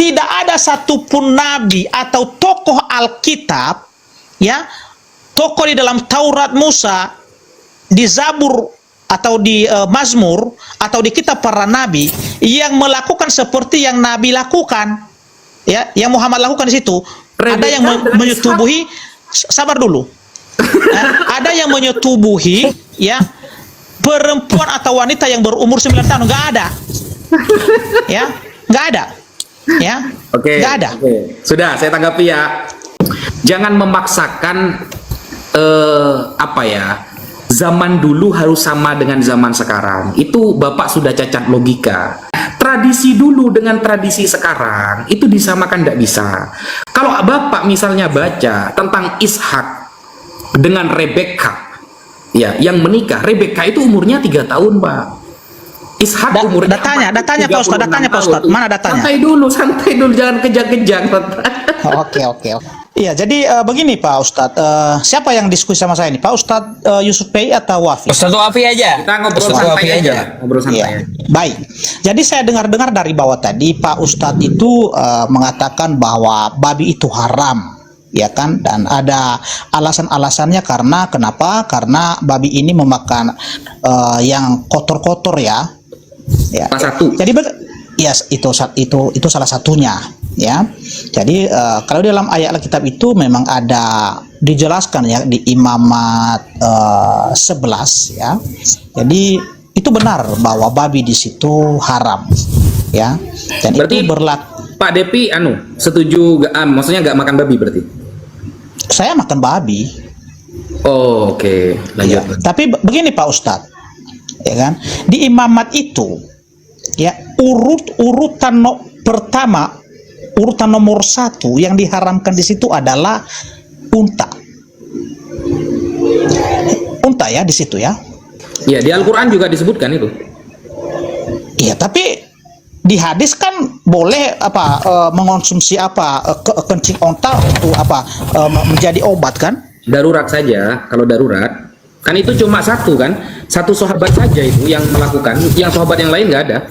tidak ada satupun nabi atau tokoh Alkitab, ya, tokoh di dalam Taurat Musa, di Zabur atau di Mazmur atau di kitab para nabi yang melakukan seperti yang Nabi lakukan, ya, yang Muhammad lakukan di situ. Ada yang menyetubuhi, sabar dulu. Ada yang menyetubuhi, ya, perempuan atau wanita yang berumur 9 tahun, nggak ada, ya, nggak ada, ya, nggak ada. Sudah, saya tanggapi ya. Jangan memaksakan apa ya, zaman dulu harus sama dengan zaman sekarang. Itu Bapak sudah cacat logika. Tradisi dulu dengan tradisi sekarang itu disamakan, tidak bisa. Kalau Bapak misalnya baca tentang Ishak dengan Rebecca, ya, yang menikah, Rebecca itu umurnya 3 tahun, Pak. Ishak umurnya datanya Pak Ustadz, mana datanya? Santai dulu, jangan kejang-kejang. Oke. Iya, jadi begini Pak Ustadz, siapa yang diskusi sama saya ini? Pak Ustadz Yusuf Pei atau Wafi? Ustadz Wafi aja. Kita ngobrol santai aja. Ngobrol santai. Ya, baik. Jadi saya dengar-dengar dari bawah tadi Pak Ustadz itu mengatakan bahwa babi itu haram, ya kan? Dan ada alasan-alasannya kenapa? Karena babi ini memakan yang kotor-kotor, ya. Salah satu. Jadi ya, itu salah satunya, ya. Jadi kalau dalam ayat Alkitab itu memang ada dijelaskan, ya, di Imamat 11, ya. Jadi itu benar bahwa babi di situ haram, ya. Dan berarti itu berlaku. Pak Depi setuju gak? Maksudnya nggak makan babi berarti? Saya makan babi. Oh, oke. Lanjut. Ya, tapi begini Pak Ustadz, ya kan, di Imamat itu, ya, urutan nomor 1 yang diharamkan di situ adalah unta, ya, di situ, ya. Ya, di Al-Quran juga disebutkan itu. Iya, tapi di hadis kan boleh mengonsumsi kencing onta untuk menjadi obat, kan? Darurat saja. Kalau darurat kan itu cuma satu sahabat saja itu yang melakukan, yang sahabat yang lain nggak ada.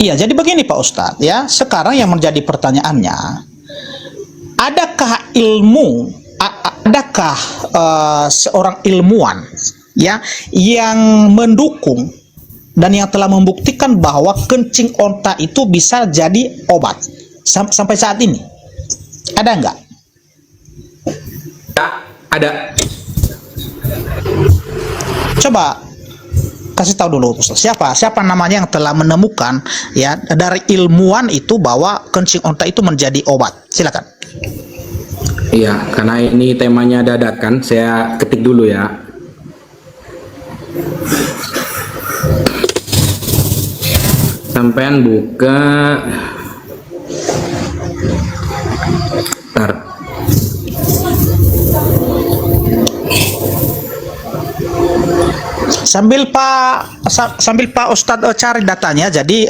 Iya, jadi begini Pak Ustadz, ya, sekarang yang menjadi pertanyaannya, adakah seorang ilmuwan, ya, yang mendukung dan yang telah membuktikan bahwa kencing onta itu bisa jadi obat sampai saat ini? Ada nggak? Ya, ada. Coba kasih tahu dulu, Ustaz. Siapa namanya yang telah menemukan, ya, dari ilmuwan itu bahwa kencing onta itu menjadi obat? Silakan. Iya, karena ini temanya dadakan, saya ketik dulu ya. Sampean buka. Bentar. Sambil Pak Ustadz cari datanya, jadi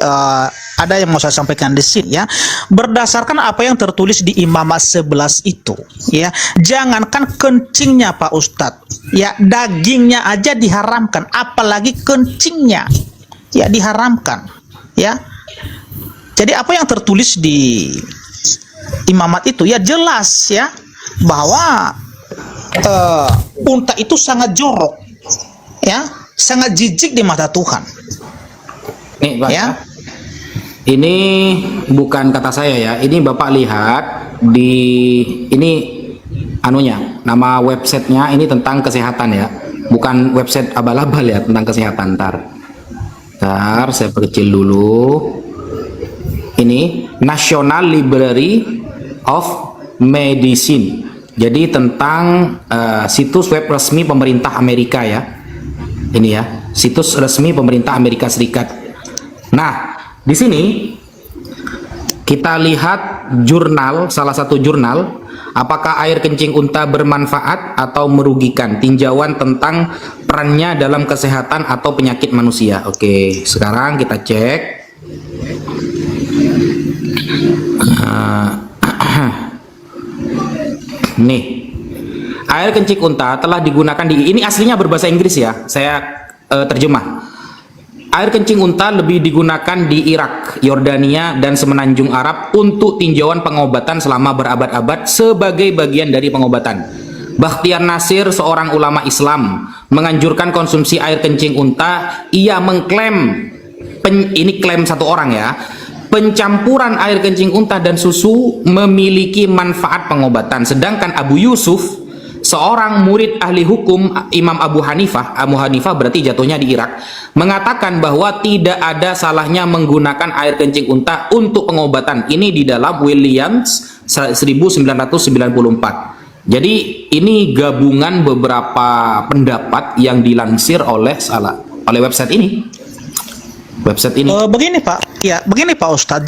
ada yang mau saya sampaikan di sini, ya. Berdasarkan apa yang tertulis di Imamat 11 itu, ya, jangankan kencingnya Pak Ustadz, ya, dagingnya aja diharamkan, apalagi kencingnya, ya, diharamkan, ya. Jadi apa yang tertulis di Imamat itu, ya, jelas, ya, bahwa unta itu sangat jorok, ya, sangat jijik di mata Tuhan. Nih, Pak, ya. Ini bukan kata saya ya. Ini Bapak lihat di ini anunya, nama websitenya ini tentang kesehatan ya. Bukan website abal-abal ya, tentang kesehatan. Ntar saya perkecil dulu. Ini National Library of Medicine. Jadi tentang situs web resmi pemerintah Amerika ya. Ini ya, situs resmi pemerintah Amerika Serikat. Nah, di sini kita lihat jurnal, salah satu jurnal, apakah air kencing unta bermanfaat atau merugikan, tinjauan tentang perannya dalam kesehatan atau penyakit manusia. Oke, sekarang kita cek. Nih, air kencing unta telah digunakan di, ini aslinya berbahasa Inggris ya, saya terjemah. air kencing unta lebih digunakan di Irak, Yordania, dan semenanjung Arab untuk tinjauan pengobatan selama berabad-abad sebagai bagian dari pengobatan. Bakhtiar Nasir, seorang ulama Islam, menganjurkan konsumsi air kencing unta. Ia mengklaim, ini klaim satu orang ya, pencampuran air kencing unta dan susu memiliki manfaat pengobatan. Sedangkan Abu Yusuf, seorang murid ahli hukum Imam Abu Hanifah berarti jatuhnya di Irak, mengatakan bahwa tidak ada salahnya menggunakan air kencing unta untuk pengobatan. Ini di dalam Williams 1994. Jadi ini gabungan beberapa pendapat yang dilansir oleh website ini. Begini Pak, ya begini Pak Ustadz,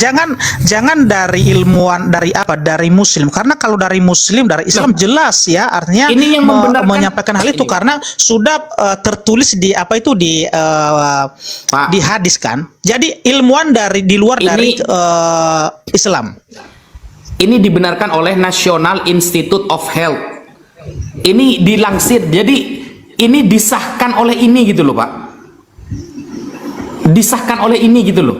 jangan dari ilmuwan, dari Muslim, karena kalau dari Muslim, dari Islam jelas ya, artinya ini yang menyampaikan hal itu karena sudah tertulis di di hadis kan. Jadi ilmuwan di luar dari Islam. Ini dibenarkan oleh National Institute of Health. Ini dilansir, jadi ini disahkan oleh ini gitu loh Pak. Disahkan oleh ini gitu loh.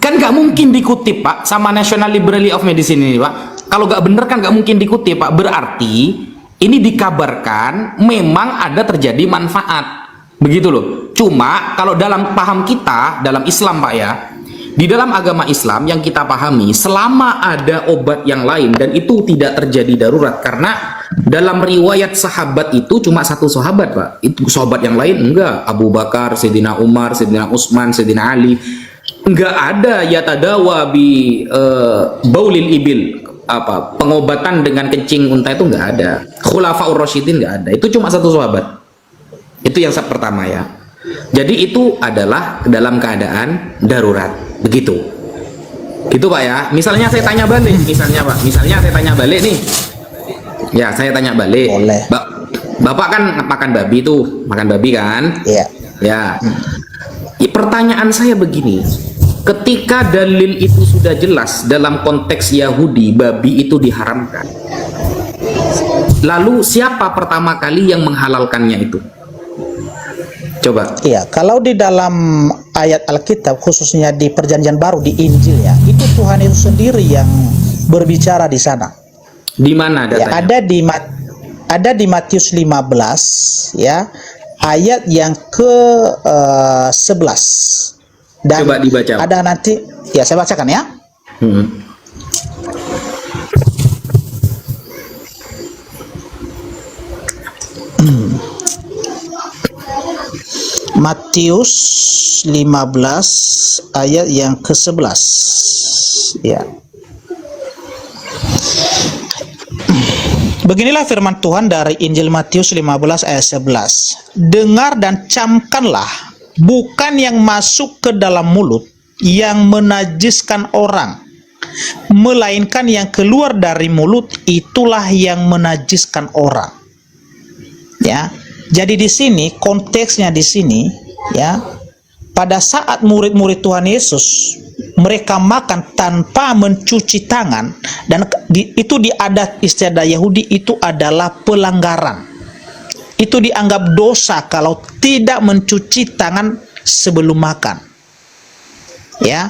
Kan nggak mungkin dikutip Pak sama National Library of Medicine ini Pak. Kalau nggak bener kan nggak mungkin dikutip Pak. Berarti ini dikabarkan memang ada terjadi manfaat. Begitu loh. Cuma kalau dalam paham kita, dalam Islam Pak ya, di dalam agama Islam yang kita pahami, selama ada obat yang lain dan itu tidak terjadi darurat, karena dalam riwayat sahabat itu cuma satu sahabat Pak, itu sahabat yang lain enggak, Abu Bakar, Sayyidina Umar, Sayyidina Utsman, Sayyidina Ali, enggak ada yatadawa bi baulil ibil, apa pengobatan dengan kencing unta itu enggak ada. Khulafaur Rasyidin enggak ada, itu cuma satu sahabat. Itu yang pertama ya. Jadi itu adalah dalam keadaan darurat. Begitu. Gitu Pak ya. Misalnya saya tanya balik, misalnya Pak. Misalnya saya tanya balik nih. Ya, saya tanya balik. Boleh. Bapak kan makan babi tuh, makan babi kan? Iya. Ya. Pertanyaan saya begini. Ketika dalil itu sudah jelas dalam konteks Yahudi, babi itu diharamkan. Lalu siapa pertama kali yang menghalalkannya itu? Coba. Iya, kalau di dalam ayat Alkitab, khususnya di Perjanjian Baru, di Injil ya, itu Tuhan itu sendiri yang berbicara di sana. Di mana datanya? Ya, ada di Matius 15 ya, ayat yang ke 11. Dan coba dibaca. Ada nanti, ya saya bacakan ya. Matius 15 ayat yang ke-11 ya. Beginilah firman Tuhan dari Injil Matius 15 ayat 11. Dengar dan camkanlah, bukan yang masuk ke dalam mulut yang menajiskan orang, melainkan yang keluar dari mulut, itulah yang menajiskan orang. Ya. Jadi di sini konteksnya di sini ya, pada saat murid-murid Tuhan Yesus mereka makan tanpa mencuci tangan, dan itu di adat istiadat Yahudi itu adalah pelanggaran. Itu dianggap dosa kalau tidak mencuci tangan sebelum makan. Ya.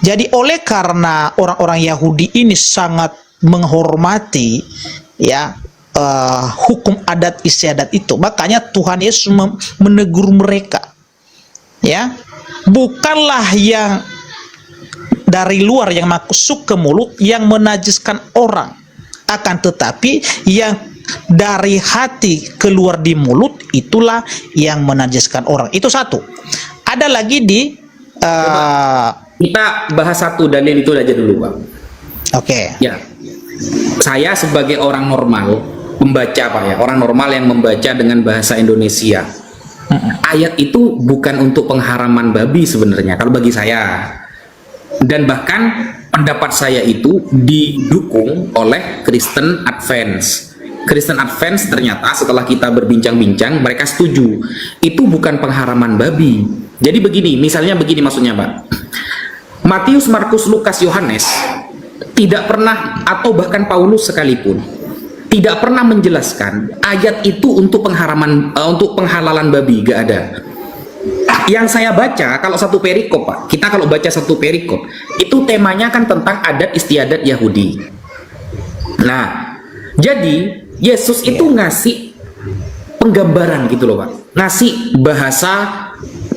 Jadi oleh karena orang-orang Yahudi ini sangat menghormati ya hukum adat istiadat itu, makanya Tuhan Yesus menegur mereka ya, bukanlah yang dari luar yang masuk ke mulut yang menajiskan orang, akan tetapi yang dari hati keluar di mulut itulah yang menajiskan orang. Itu satu. Ada lagi di kita bahas satu dalil itu aja dulu Pak. Oke. Ya, saya sebagai orang normal membaca Pak ya, orang normal yang membaca dengan bahasa Indonesia, ayat itu bukan untuk pengharaman babi sebenarnya kalau bagi saya, dan bahkan pendapat saya itu didukung oleh Kristen Advance. Kristen Advance ternyata setelah kita berbincang-bincang mereka setuju itu bukan pengharaman babi. Jadi begini, misalnya begini maksudnya Pak, Matius, Markus, Lukas, Yohanes tidak pernah, atau bahkan Paulus sekalipun tidak pernah menjelaskan ayat itu untuk pengharaman, untuk penghalalan babi, gak ada. yang saya baca kalau satu perikop, Pak, kita kalau baca satu perikop itu temanya kan tentang adat istiadat Yahudi. Nah, jadi Yesus itu ngasih penggambaran gitu loh, Pak, ngasih bahasa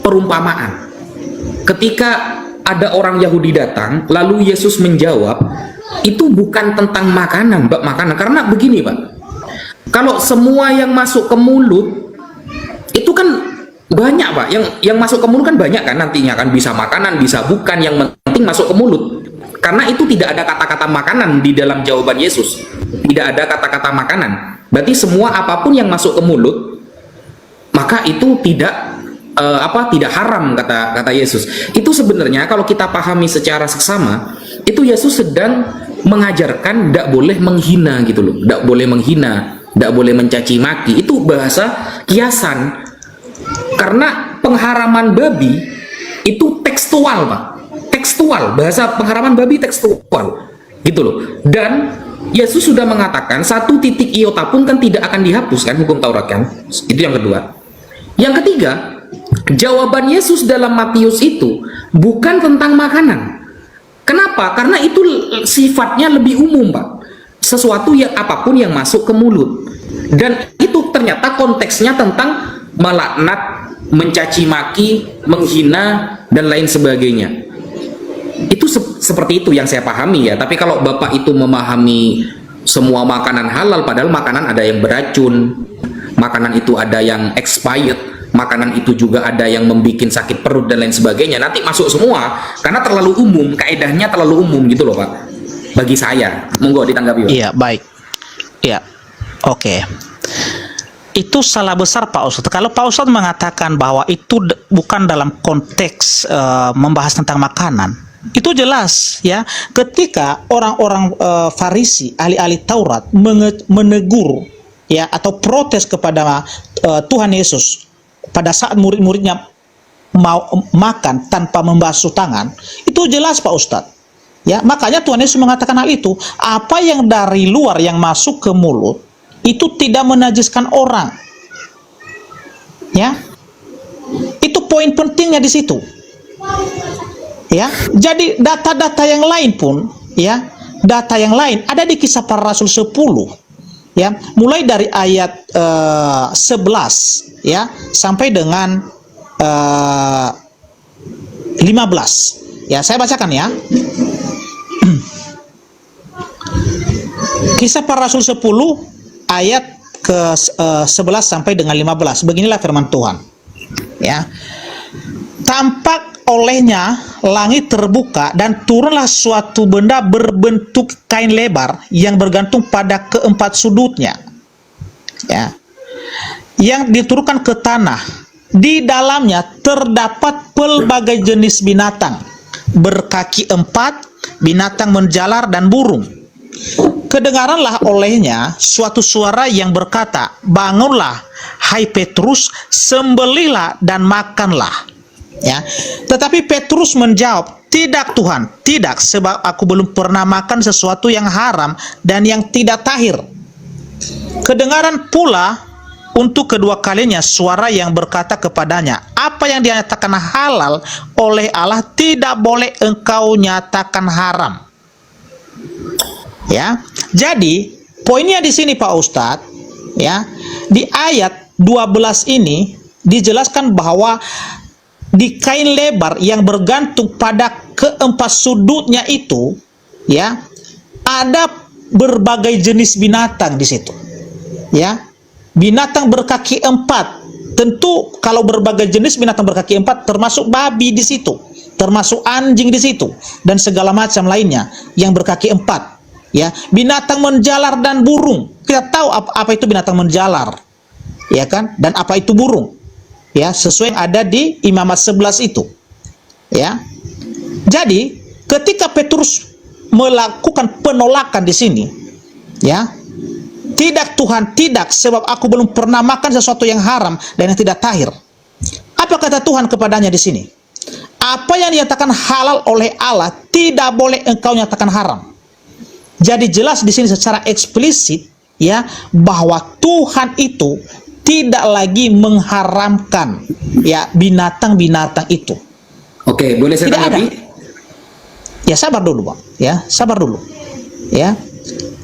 perumpamaan. Ketika ada orang Yahudi datang, lalu Yesus menjawab, itu bukan tentang makanan, Pak, makanan. Karena begini, Pak, kalau semua yang masuk ke mulut itu kan banyak, Pak, yang masuk ke mulut kan banyak kan, nantinya kan bisa makanan, bisa bukan, yang penting masuk ke mulut. Karena itu tidak ada kata-kata makanan di dalam jawaban Yesus, tidak ada kata-kata makanan. Berarti semua apapun yang masuk ke mulut, maka itu tidak tidak haram, kata Yesus. Itu sebenarnya kalau kita pahami secara seksama, itu Yesus sedang mengajarkan tidak boleh menghina gitu loh, tidak boleh menghina, tidak boleh mencaci maki. Itu bahasa kiasan. Karena pengharaman babi itu tekstual, Pak. Tekstual, bahasa pengharaman babi tekstual. Gitu loh. Dan Yesus sudah mengatakan satu titik iota pun kan tidak akan dihapuskan hukum Taurat kan. Itu yang kedua. Yang ketiga, jawaban Yesus dalam Matius itu bukan tentang makanan. Kenapa? Karena itu sifatnya lebih umum, Pak. Sesuatu yang apapun yang masuk ke mulut. Dan itu ternyata konteksnya tentang melaknat, mencaci maki, menghina, dan lain sebagainya. Itu seperti itu yang saya pahami ya. Tapi kalau Bapak itu memahami semua makanan halal, padahal makanan ada yang beracun, makanan itu ada yang expired, makanan itu juga ada yang membuat sakit perut dan lain sebagainya, nanti masuk semua karena terlalu umum, kaedahnya terlalu umum gitu loh, Pak, bagi saya. Monggo ditanggapi, Pak. Iya, baik. Iya, oke. Itu salah besar Pak Ustadz. Kalau Pak Ustadz mengatakan bahwa itu bukan dalam konteks membahas tentang makanan, itu jelas ya. Ketika orang-orang Farisi, ahli-ahli Taurat menegur ya atau protes kepada Tuhan Yesus pada saat murid-muridnya mau makan tanpa membasuh tangan, itu jelas Pak Ustadz. Ya, makanya Tuhan Yesus mengatakan hal itu. Apa yang dari luar yang masuk ke mulut itu tidak menajiskan orang. Ya. Itu poin pentingnya di situ. Ya. Jadi data-data yang lain pun, ya, data yang lain ada di Kisah Para Rasul 10. Ya, mulai dari ayat 11 ya sampai dengan 15. Ya, saya bacakan ya. Kisah Para Rasul 10 ayat ke 11 sampai dengan 15. Beginilah firman Tuhan. Ya. Tampak olehnya langit terbuka dan turunlah suatu benda berbentuk kain lebar yang bergantung pada keempat sudutnya. Ya. Yang diturunkan ke tanah. Di dalamnya terdapat pelbagai jenis binatang berkaki 4, binatang menjalar dan burung. Kedengaranlah olehnya suatu suara yang berkata, "Bangunlah, hai Petrus, sembelihlah dan makanlah." Ya. Tetapi Petrus menjawab, "Tidak Tuhan, tidak, sebab aku belum pernah makan sesuatu yang haram dan yang tidak tahir." Kedengaran pula untuk kedua kalinya suara yang berkata kepadanya, "Apa yang dinyatakan halal oleh Allah tidak boleh engkau nyatakan haram." Ya. Jadi, poinnya di sini Pak Ustadz, ya. Di ayat 12 ini dijelaskan bahwa di kain lebar yang bergantung pada keempat sudutnya itu, ya, ada berbagai jenis binatang di situ. Ya. Binatang berkaki 4. Tentu kalau berbagai jenis binatang berkaki 4 termasuk babi di situ, termasuk anjing di situ dan segala macam lainnya yang berkaki 4. Ya, binatang menjalar dan burung. Kita tahu apa itu binatang menjalar. Ya kan? Dan apa itu burung? Ya, sesuai yang ada di Imamat 11 itu. Ya. Jadi, ketika Petrus melakukan penolakan di sini, ya, "Tidak Tuhan, tidak, sebab aku belum pernah makan sesuatu yang haram dan yang tidak tahir." Apa kata Tuhan kepadanya di sini? Apa yang dinyatakan halal oleh Allah tidak boleh engkau nyatakan haram. Jadi jelas di sini secara eksplisit ya bahwa Tuhan itu tidak lagi mengharamkan ya binatang-binatang itu. Oke, boleh saya Tidak ada. tanggapi? Ya sabar dulu Bang, ya sabar dulu. Ya,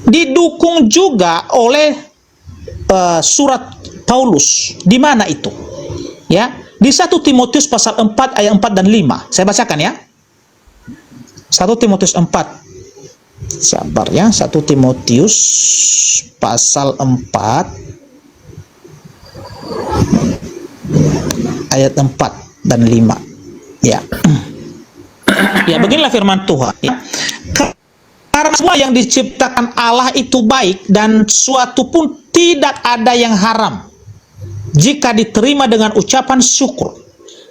didukung juga oleh surat Paulus. Di mana itu? Ya, di 1 Timotius pasal 4 ayat 4 dan 5. Saya bacakan ya. 1 Timotius 4. Sabar ya, 1 Timotius pasal 4 ayat 4 dan 5. Ya. Ya, beginilah firman Tuhan ya. Karena semua yang diciptakan Allah itu baik, dan suatu pun tidak ada yang haram jika diterima dengan ucapan syukur,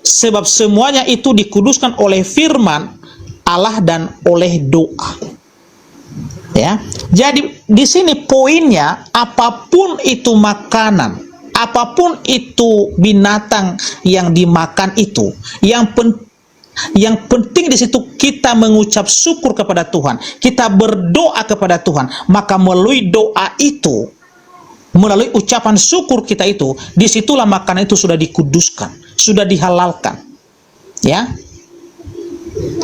sebab semuanya itu dikuduskan oleh firman Allah dan oleh doa. Ya, jadi di sini poinnya, apapun itu makanan, apapun itu binatang yang dimakan itu, yang penting di situ kita mengucap syukur kepada Tuhan, kita berdoa kepada Tuhan, maka melalui doa itu, melalui ucapan syukur kita itu, disitulah makanan itu sudah dikuduskan, sudah dihalalkan. Ya,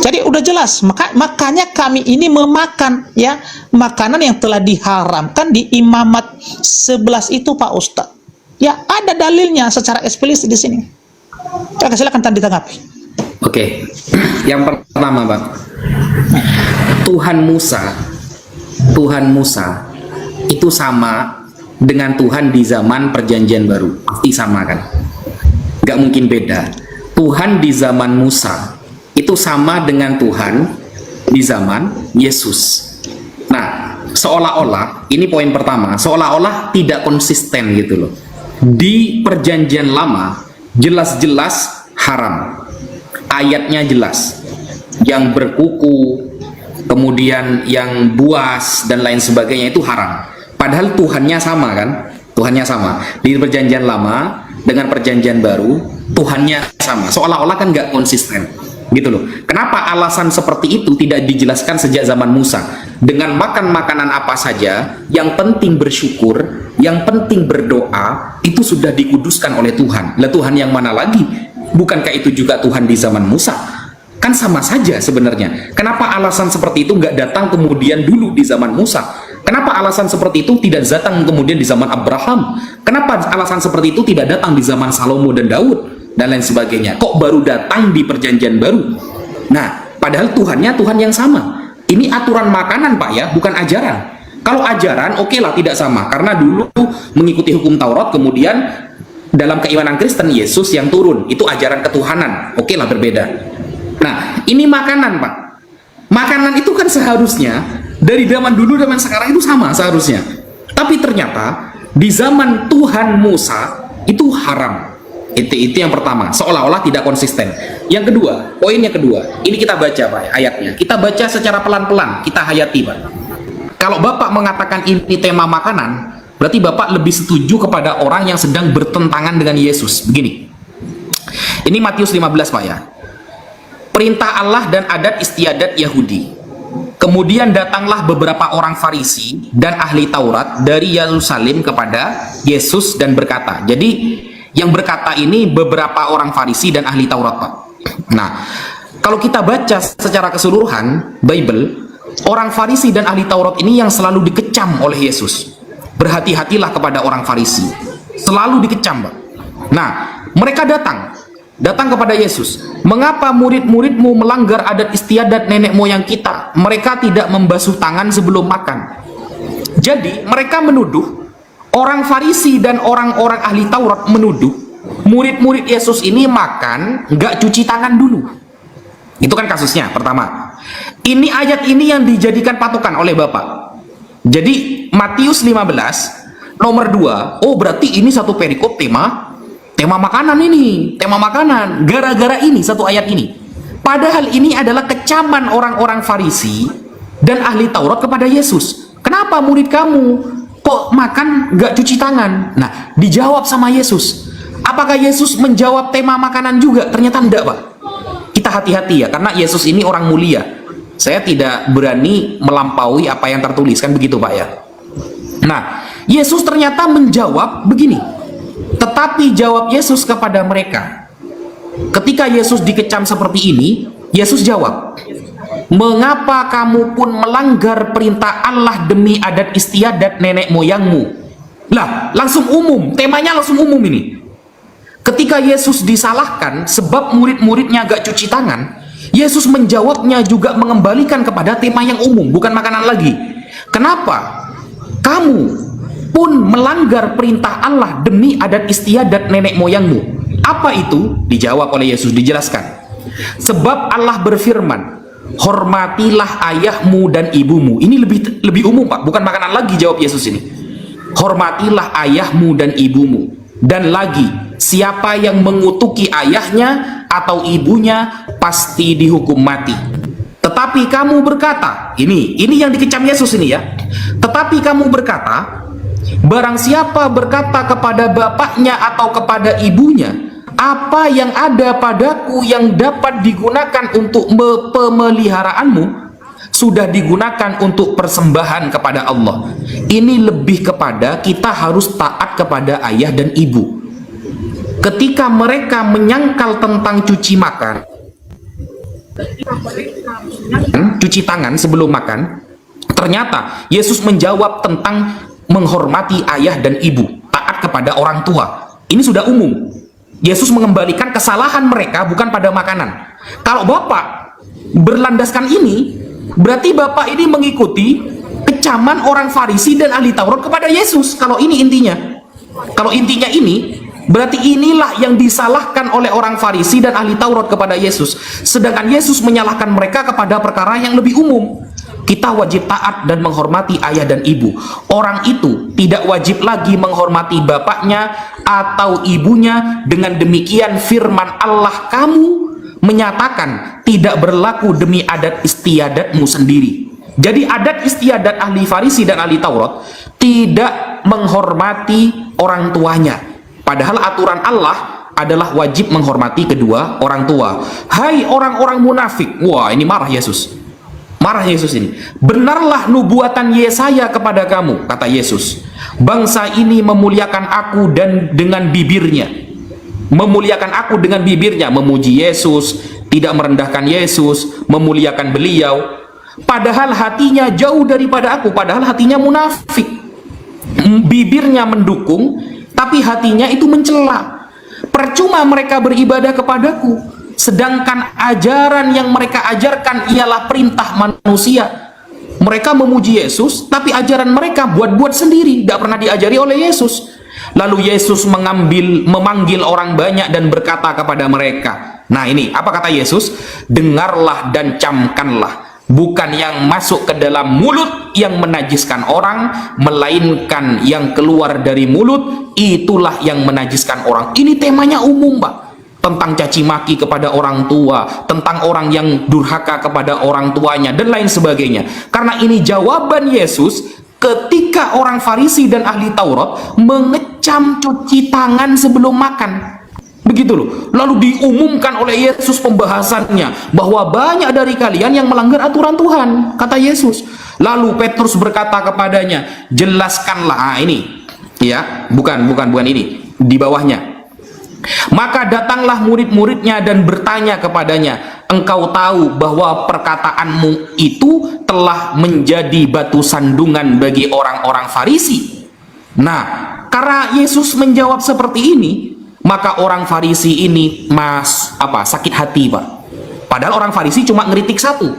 jadi udah jelas, makanya kami ini memakan ya makanan yang telah diharamkan di Imamat 11 itu, Pak Ustadz. Ya, ada dalilnya secara eksplisit di sini. Ya, silakan tadi ditanggapi. Oke, yang pertama Bang, Tuhan Musa itu sama dengan Tuhan di zaman perjanjian baru, pasti sama kan? Gak mungkin beda. Tuhan di zaman Musa itu sama dengan Tuhan di zaman Yesus. Nah, seolah-olah, ini poin pertama, seolah-olah tidak konsisten gitu loh. Di perjanjian lama jelas-jelas haram, ayatnya jelas, yang berkuku, kemudian yang buas dan lain sebagainya itu haram. Padahal Tuhannya sama kan? Tuhannya sama. Di perjanjian lama dengan perjanjian baru, Tuhannya sama. Seolah-olah kan nggak konsisten. Gitu loh. Kenapa alasan seperti itu tidak dijelaskan sejak zaman Musa? Dengan makan makanan apa saja, yang penting bersyukur, yang penting berdoa, itu sudah dikuduskan oleh Tuhan. Lah Tuhan yang mana lagi? Bukankah itu juga Tuhan di zaman Musa? Kan sama saja sebenarnya. Kenapa alasan seperti itu nggak datang kemudian dulu di zaman Musa? Kenapa alasan seperti itu tidak datang kemudian di zaman Abraham? Kenapa alasan seperti itu tidak datang di zaman Salomo dan Daud dan lain sebagainya? Kok baru datang di perjanjian baru? Nah, padahal Tuhannya Tuhan yang sama. Ini aturan makanan Pak ya, bukan ajaran. Kalau ajaran oke lah tidak sama, karena dulu mengikuti hukum Taurat, kemudian dalam keimanan Kristen Yesus yang turun, itu ajaran ketuhanan, oke lah berbeda. Nah, ini makanan Pak. Makanan itu kan seharusnya dari zaman dulu zaman sekarang itu sama seharusnya. Tapi ternyata di zaman Tuhan Musa itu haram. Itu yang pertama, seolah-olah tidak konsisten. Yang kedua, poinnya kedua, ini kita baca Pak ayatnya. Kita baca secara pelan-pelan, kita hayati Pak. Kalau Bapak mengatakan ini tema makanan, berarti Bapak lebih setuju kepada orang yang sedang bertentangan dengan Yesus. Begini, ini Matius 15 Pak ya. Perintah Allah dan adat istiadat Yahudi. Kemudian datanglah beberapa orang Farisi dan ahli Taurat dari Yerusalem kepada Yesus dan berkata. Jadi yang berkata ini beberapa orang Farisi dan ahli Taurat Pak. Nah, kalau kita baca secara keseluruhan Bible, orang Farisi dan ahli Taurat ini yang selalu dikecam oleh Yesus. Berhati-hatilah kepada orang Farisi, selalu dikecam Pak. Nah, mereka datang kepada Yesus. Mengapa murid-muridmu melanggar adat istiadat nenek moyang kita? Mereka tidak membasuh tangan sebelum makan. Jadi mereka menuduh, orang Farisi dan orang-orang ahli Taurat menuduh murid-murid Yesus ini makan nggak cuci tangan dulu. Itu kan kasusnya pertama. Ini ayat ini yang dijadikan patokan oleh Bapak. Jadi Matius 15 nomor 2, oh berarti ini satu perikop tema makanan ini, tema makanan, gara-gara ini satu ayat ini. Padahal ini adalah kecaman orang-orang Farisi dan ahli Taurat kepada Yesus. Kenapa murid kamu kok makan nggak cuci tangan? Nah, dijawab sama Yesus. Apakah Yesus menjawab tema makanan juga? Ternyata enggak Pak. Kita hati-hati ya, karena Yesus ini orang mulia. Saya tidak berani melampaui apa yang tertulis, kan begitu Pak ya. Nah, Yesus ternyata menjawab begini. Tetapi jawab Yesus kepada mereka. Ketika Yesus dikecam seperti ini, Yesus jawab, "Mengapa kamu pun melanggar perintah Allah demi adat istiadat nenek moyangmu?" Lah, langsung umum, temanya langsung umum ini. Ketika Yesus disalahkan sebab murid-muridnya gak cuci tangan, Yesus menjawabnya juga mengembalikan kepada tema yang umum, bukan makanan lagi. Kenapa? Kamu pun melanggar perintah Allah demi adat istiadat nenek moyangmu. Apa itu? Dijawab oleh Yesus, dijelaskan. Sebab Allah berfirman, "Hormatilah ayahmu dan ibumu." Ini lebih umum, Pak, bukan makanan lagi, jawab Yesus ini. Hormatilah ayahmu dan ibumu. Dan lagi, siapa yang mengutuki ayahnya atau ibunya pasti dihukum mati. Tetapi kamu berkata, ini yang dikecam Yesus ini ya. Tetapi kamu berkata, barang siapa berkata kepada bapaknya atau kepada ibunya, apa yang ada padaku yang dapat digunakan untuk pemeliharaanmu, sudah digunakan untuk persembahan kepada Allah. Ini lebih kepada kita harus taat kepada ayah dan ibu. Ketika mereka menyangkal tentang cuci makan, cuci tangan sebelum makan, ternyata Yesus menjawab tentang menghormati ayah dan ibu, taat kepada orang tua. Ini sudah umum. Yesus mengembalikan kesalahan mereka bukan pada makanan. Kalau Bapak berlandaskan ini, berarti Bapak ini mengikuti kecaman orang Farisi dan ahli Taurat kepada Yesus. Kalau ini intinya. Kalau intinya ini, berarti inilah yang disalahkan oleh orang Farisi dan ahli Taurat kepada Yesus. Sedangkan Yesus menyalahkan mereka kepada perkara yang lebih umum. Kita wajib taat dan menghormati ayah dan ibu. Orang itu tidak wajib lagi menghormati bapaknya atau ibunya. Dengan demikian firman Allah kamu menyatakan tidak berlaku demi adat istiadatmu sendiri. Jadi adat istiadat ahli Farisi dan ahli Taurat tidak menghormati orang tuanya. Padahal aturan Allah adalah wajib menghormati kedua orang tua. Hai orang-orang munafik. Wah, ini marah Yesus. Marah Yesus ini. Benarlah nubuatan Yesaya kepada kamu, kata Yesus. Bangsa ini memuliakan aku dan dengan bibirnya. Memuliakan aku dengan bibirnya, memuji Yesus, tidak merendahkan Yesus, memuliakan beliau. Padahal hatinya jauh daripada aku, padahal hatinya munafik. Bibirnya mendukung, tapi hatinya itu mencela. Percuma mereka beribadah kepadaku, sedangkan ajaran yang mereka ajarkan ialah perintah manusia. Mereka memuji Yesus, tapi ajaran mereka buat-buat sendiri, tidak pernah diajari oleh Yesus. Lalu Yesus memanggil orang banyak dan berkata kepada mereka. Nah ini, apa kata Yesus? Dengarlah dan camkanlah. Bukan yang masuk ke dalam mulut yang menajiskan orang, melainkan yang keluar dari mulut, itulah yang menajiskan orang. Ini temanya umum, Pak. Tentang caci maki kepada orang tua, tentang orang yang durhaka kepada orang tuanya, dan lain sebagainya. Karena ini jawaban Yesus ketika orang Farisi dan ahli Taurat mengecam cuci tangan sebelum makan. Begitu loh. Lalu diumumkan oleh Yesus pembahasannya, bahwa banyak dari kalian yang melanggar aturan Tuhan, kata Yesus. Lalu Petrus berkata kepadanya, jelaskanlah. Ini ya, bukan ini, di bawahnya. Maka datanglah murid-muridnya dan bertanya kepadanya, engkau tahu bahwa perkataanmu itu telah menjadi batu sandungan bagi orang-orang Farisi. Nah, karena Yesus menjawab seperti ini, maka orang Farisi ini sakit hati, Pak. Padahal orang Farisi cuma ngeritik satu,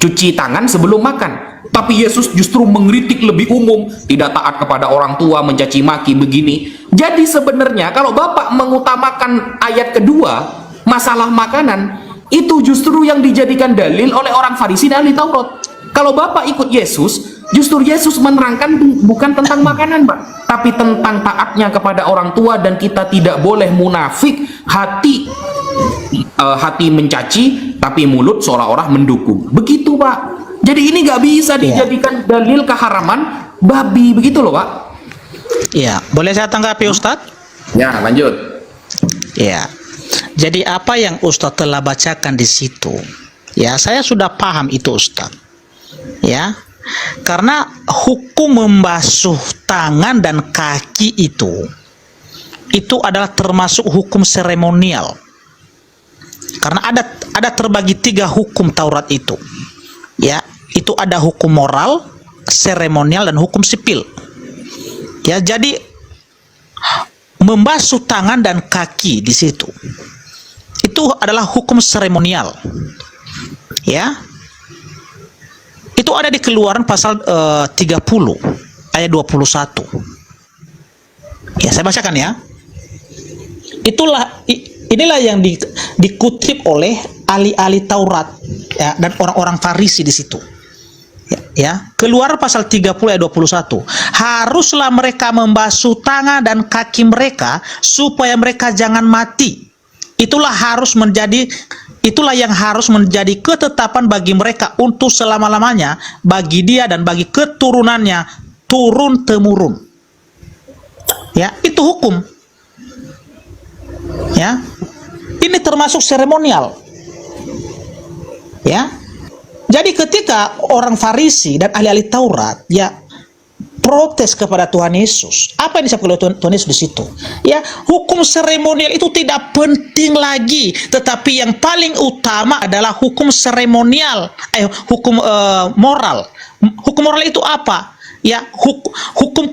cuci tangan sebelum makan. Tapi Yesus justru mengkritik lebih umum, tidak taat kepada orang tua, mencaci maki begini. Jadi sebenarnya kalau Bapak mengutamakan ayat kedua, masalah makanan, itu justru yang dijadikan dalil oleh orang Farisi dan ahli Taurat. Kalau Bapak ikut Yesus, justru Yesus menerangkan bukan tentang makanan, Pak, tapi tentang taatnya kepada orang tua, dan kita tidak boleh munafik, hati mencaci, tapi mulut seolah-olah mendukung. Begitu, Pak. Jadi ini nggak bisa dijadikan dalil keharaman babi, begitu loh, Pak. Iya, boleh saya tanggapi, Ustadz? Ya, lanjut. Ya, jadi apa yang Ustadz telah bacakan di situ, ya saya sudah paham itu, Ustadz. Ya, karena hukum membasuh tangan dan kaki itu itu adalah termasuk hukum seremonial. Karena ada terbagi 3 hukum Taurat itu. Ya, itu ada hukum moral, seremonial, dan hukum sipil. Ya, jadi membasuh tangan dan kaki di situ itu adalah hukum seremonial. Ya, itu ada di Keluaran pasal 30 ayat 21. Ya, saya bacakan ya. Inilah yang dikutip oleh ahli-ahli Taurat ya, dan orang-orang Farisi di situ. Ya, Keluaran pasal 30 ayat 21. Haruslah mereka membasuh tangan dan kaki mereka supaya mereka jangan mati. Itulah yang harus menjadi ketetapan bagi mereka untuk selama-lamanya, bagi dia dan bagi keturunannya turun temurun. Ya, itu hukum. Ya, ini termasuk seremonial. Ya, jadi ketika orang Farisi dan ahli-ahli Taurat ya protes kepada Tuhan Yesus, apa yang disampaikan oleh Tuhan Yesus di situ? Ya, hukum seremonial itu tidak penting lagi, tetapi yang paling utama adalah hukum seremonial, hukum moral. Hukum moral itu apa? Ya, hukum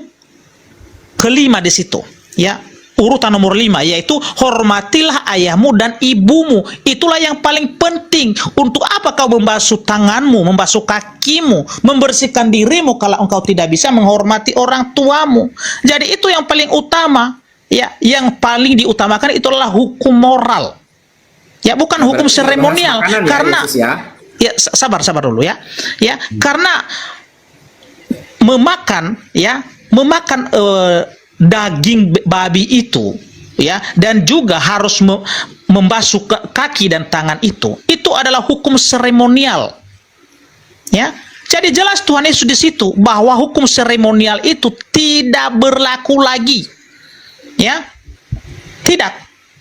kelima di situ. Ya, urutan nomor 5, yaitu hormatilah ayahmu dan ibumu. Itulah yang paling penting. Untuk apa kau membasuh tanganmu, membasuh kakimu, membersihkan dirimu kalau engkau tidak bisa menghormati orang tuamu? Jadi itu yang paling utama. Ya, yang paling diutamakan itulah hukum moral. Ya, bukan hukum seremonial. Karena ya, sabar dulu ya. Ya, karena memakan daging babi itu ya, dan juga harus membasuh kaki dan tangan itu adalah hukum seremonial. Ya, jadi jelas Tuhan Yesus di situ bahwa hukum seremonial itu tidak berlaku lagi. Ya, tidak.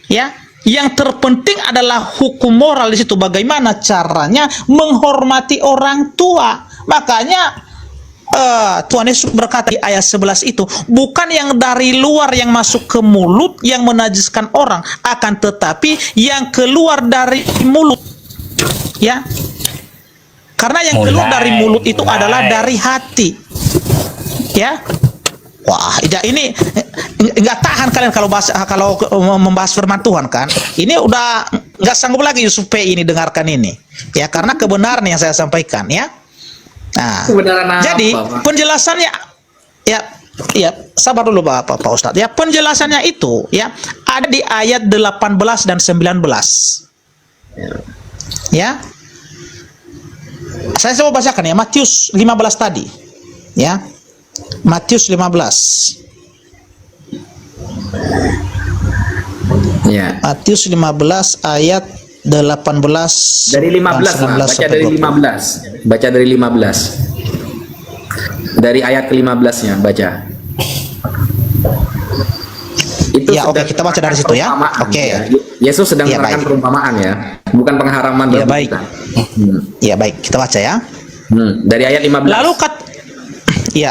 Ya, yang terpenting adalah hukum moral di situ, bagaimana caranya menghormati orang tua. Makanya Tuhan Yesus berkata di ayat 11 itu, bukan yang dari luar yang masuk ke mulut yang menajiskan orang, akan tetapi yang keluar dari mulut. Ya, karena yang keluar dari mulut itu adalah dari hati. Ya, wah, ini nggak tahan kalian kalau membahas firman Tuhan kan? Ini udah nggak sanggup lagi Yusuf P ini dengarkan ini. Ya, karena kebenaran yang saya sampaikan ya. Nah, jadi penjelasannya ya sabar dulu Pak Ustadz. Ya, penjelasannya itu ya ada di ayat 18 dan 19. Ya. Saya coba bacakan ya, Matius 15 tadi. Ya. Matius 15. Ya. Matius 15 ayat 18 dari 15 lah, baca dari 15. Baca dari 15. Dari ayat ke-15-nya baca. Itu ya, oke, kita baca dari situ ya. Oke. Ya. Yesus sedang menerangkan perumpamaan ya, bukan pengharaman. Ya, baik. Ya, baik, kita baca ya. Dari ayat 15.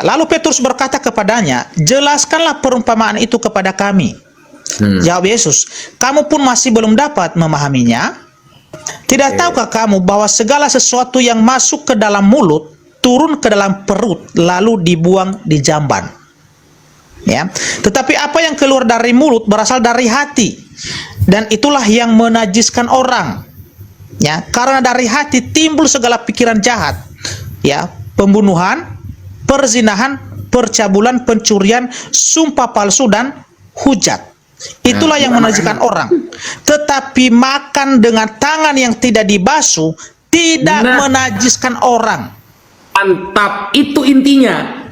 Lalu Petrus berkata kepadanya, "Jelaskanlah perumpamaan itu kepada kami." Jawab Yesus, "Kamu pun masih belum dapat memahaminya? Tidak tahukah kamu bahwa segala sesuatu yang masuk ke dalam mulut turun ke dalam perut lalu dibuang di jamban? Ya, tetapi apa yang keluar dari mulut berasal dari hati, dan itulah yang menajiskan orang. Ya, karena dari hati timbul segala pikiran jahat, ya, pembunuhan, perzinahan, percabulan, pencurian, sumpah palsu, dan hujat. Itulah yang menajiskan orang. Tetapi makan dengan tangan yang tidak dibasuh tidak menajiskan orang." Mantap, itu intinya.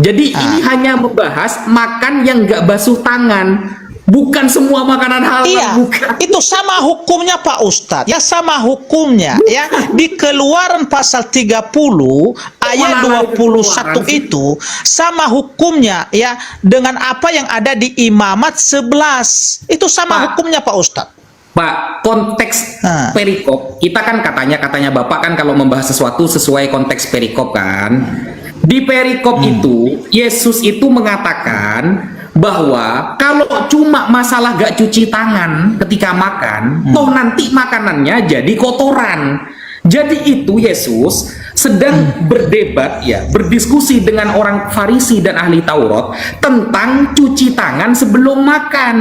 Jadi ini hanya membahas makan yang nggak basuh tangan, bukan semua makanan halal. Iya, bukan. itu sama hukumnya Pak Ustadz. Ya, sama hukumnya. Ya, di Keluaran pasal 30 ayat 21 itu sama hukumnya ya dengan apa yang ada di Imamat 11. Itu sama hukumnya Pak Ustadz. Pak, konteks perikop, kita kan katanya Bapak kan kalau membahas sesuatu sesuai konteks perikop kan. Di perikop itu, Yesus itu mengatakan bahwa kalau cuma masalah gak cuci tangan ketika makan, toh nanti makanannya jadi kotoran. Jadi itu Yesus sedang berdebat ya, berdiskusi dengan orang Farisi dan ahli Taurat tentang cuci tangan sebelum makan.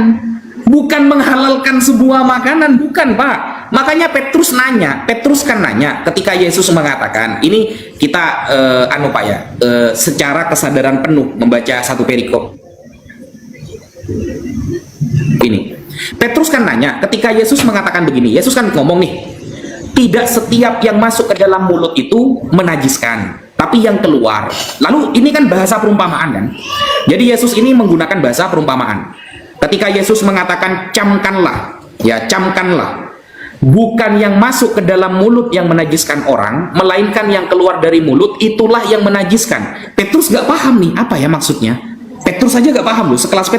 Bukan menghalalkan sebuah makanan, bukan Pak. Makanya Petrus kan nanya ketika Yesus mengatakan, ini kita Pak ya, secara kesadaran penuh membaca satu perikop. Ini Petrus kan nanya ketika Yesus mengatakan begini, Yesus kan ngomong nih, tidak setiap yang masuk ke dalam mulut itu menajiskan, tapi yang keluar. Lalu ini kan bahasa perumpamaan kan. Jadi Yesus ini menggunakan bahasa perumpamaan. Ketika Yesus mengatakan camkanlah, ya camkanlah, bukan yang masuk ke dalam mulut yang menajiskan orang, melainkan yang keluar dari mulut itulah yang menajiskan. Petrus gak paham nih apa ya maksudnya. Petrus aja gak paham loh, sekelas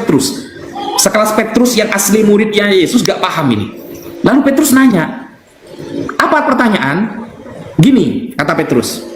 Petrus yang asli muridnya Yesus gak paham ini. Lalu Petrus nanya, apa pertanyaan? Gini kata Petrus,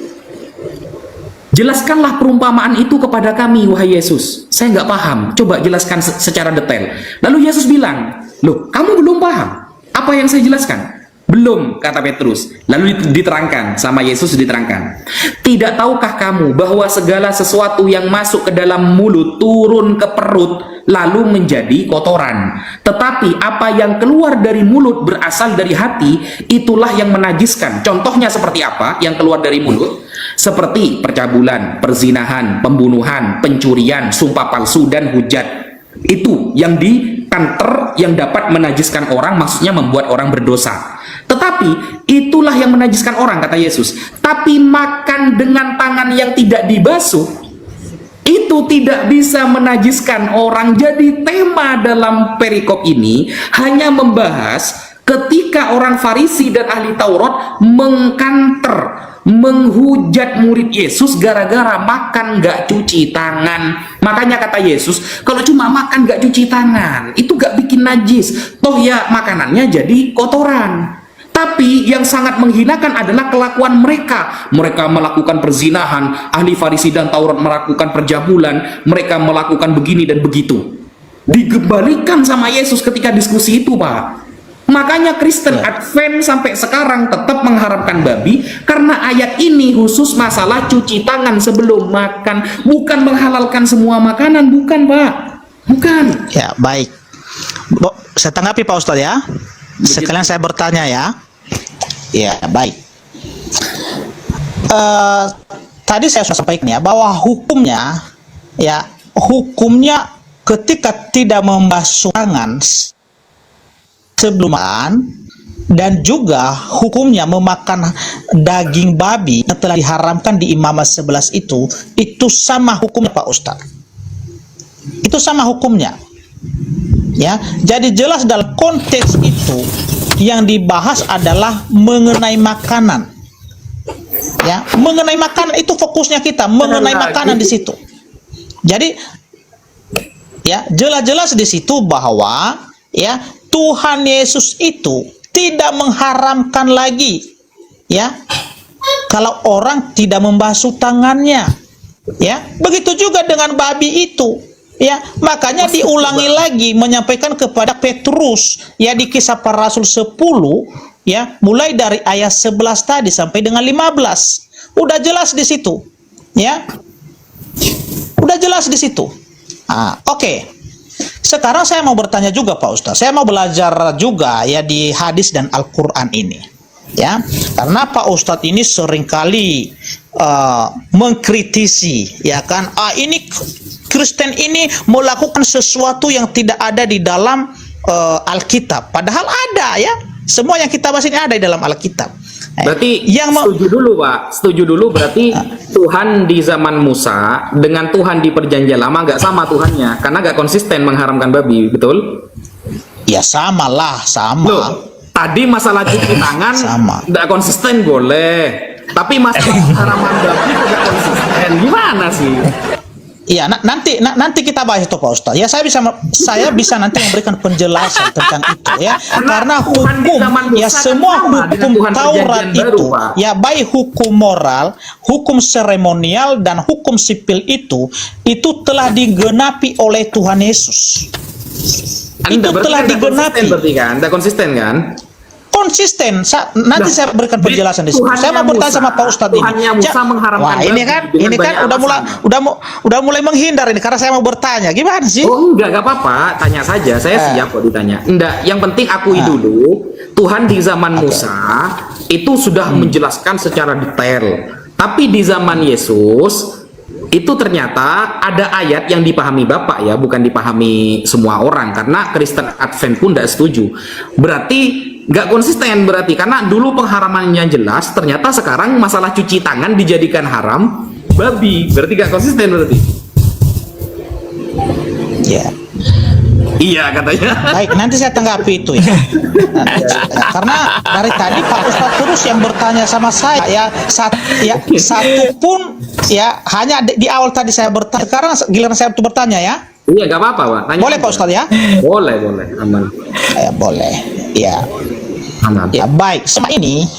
jelaskanlah perumpamaan itu kepada kami, wahai Yesus. Saya nggak paham. Coba jelaskan secara detail. Lalu Yesus bilang, loh, kamu belum paham apa yang saya jelaskan? Belum, kata Petrus. Lalu diterangkan, sama Yesus diterangkan. Tidak tahukah kamu bahwa segala sesuatu yang masuk ke dalam mulut turun ke perut, lalu menjadi kotoran. Tetapi apa yang keluar dari mulut berasal dari hati, itulah yang menajiskan. Contohnya seperti apa yang keluar dari mulut? Seperti percabulan, perzinahan, pembunuhan, pencurian, sumpah palsu, dan hujat. Itu yang dikanter yang dapat menajiskan orang, maksudnya membuat orang berdosa. Tetapi itulah yang menajiskan orang, kata Yesus. Tapi makan dengan tangan yang tidak dibasuh, itu tidak bisa menajiskan orang. Jadi tema dalam perikop ini hanya membahas ketika orang Farisi dan ahli Taurat mengkanter, menghujat murid Yesus gara-gara makan gak cuci tangan. Makanya kata Yesus, kalau cuma makan gak cuci tangan itu gak bikin najis, toh ya makanannya jadi kotoran. Tapi yang sangat menghinakan adalah kelakuan mereka. Mereka melakukan perzinahan, ahli Farisi dan Taurat melakukan perjabulan, mereka melakukan begini dan begitu. Digembalikan sama Yesus ketika diskusi itu, Pak. Makanya Kristen Advent sampai sekarang tetap mengharamkan babi, karena ayat ini khusus masalah cuci tangan sebelum makan, bukan menghalalkan semua makanan, bukan Pak, bukan. Ya, baik. Saya tanggapi Pak Ustadz ya. Sekalian saya bertanya ya. Ya, baik. Tadi saya sudah sampaikan ya bahwa hukumnya ketika tidak membasuh tangan sebelum makan, dan juga hukumnya memakan daging babi yang telah diharamkan di Imamat 11 itu sama hukumnya Pak Ustadz. Itu sama hukumnya. Ya, jadi jelas dalam konteks itu yang dibahas adalah mengenai makanan. Ya, mengenai makanan itu fokusnya kita, mengenai makanan di situ. Jadi ya, jelas-jelas di situ bahwa ya Tuhan Yesus itu tidak mengharamkan lagi ya kalau orang tidak membasuh tangannya. Ya, begitu juga dengan babi itu. Ya, makanya diulangi lagi menyampaikan kepada Petrus ya di Kisah Para Rasul 10 ya, mulai dari ayat 11 tadi sampai dengan 15. Udah jelas di situ. Ya. Udah jelas di situ. Oke. Sekarang saya mau bertanya juga Pak Ustadz. Saya mau belajar juga ya di hadis dan Al-Qur'an ini. Ya. Karena Pak Ustadz ini seringkali mengkritisi ya kan, ini Kristen ini melakukan sesuatu yang tidak ada di dalam Alkitab, padahal ada ya, semua yang kita bahas ini ada di dalam Alkitab. Berarti setuju dulu Pak, setuju dulu berarti Tuhan di zaman Musa dengan Tuhan di perjanjian lama gak sama Tuhannya, karena gak konsisten mengharamkan babi, betul? Ya sama lah, sama. Loh, tadi masalah cuci tangan gak konsisten boleh, tapi masalah haraman babi gak konsisten, gimana sih? Ya, nanti kita bahas itu Pak Ustadz. Ya, saya bisa nanti memberikan penjelasan tentang itu ya. Karena Tuhan di hukum zaman Musa ya kan semua sama dengan hukum Tuhan Taurat Perjanjian Baru, itu Pak. ya baik hukum moral, hukum seremonial dan hukum sipil itu telah digenapi oleh Tuhan Yesus. Anda Itu berarti telah Anda digenapi. konsisten berarti kan? Anda konsisten kan? Konsisten. Nanti saya berikan penjelasan di sini. Saya mau bertanya sama Pak Ustadz ini. Tuhannya Musa mengharamkan Wah, ini kan babi dengan banyak udah mulai menghindar ini karena saya mau bertanya. Gimana sih? Oh enggak apa-apa, tanya saja. Saya siap kok ditanya. Enggak, yang penting akui dulu, Tuhan di zaman Musa itu sudah menjelaskan secara detail. Tapi di zaman Yesus itu ternyata ada ayat yang dipahami Bapak ya, bukan dipahami semua orang, karena Kristen Advent pun tidak setuju. Berarti nggak konsisten berarti, karena dulu pengharamannya jelas, ternyata sekarang masalah cuci tangan dijadikan haram babi. Berarti nggak konsisten berarti. Ya. Iya katanya. Baik, nanti saya tanggapi itu ya. Karena dari tadi Pak Ustadz terus yang bertanya sama saya ya, satu pun ya hanya di awal tadi saya bertanya. Sekarang giliran saya tuh bertanya ya. Iya nggak apa-apa Pak. Tanya Boleh aja. Pak Ustadz ya? Boleh aman. Ya boleh. Ya. Aman. Ya baik. Sama ini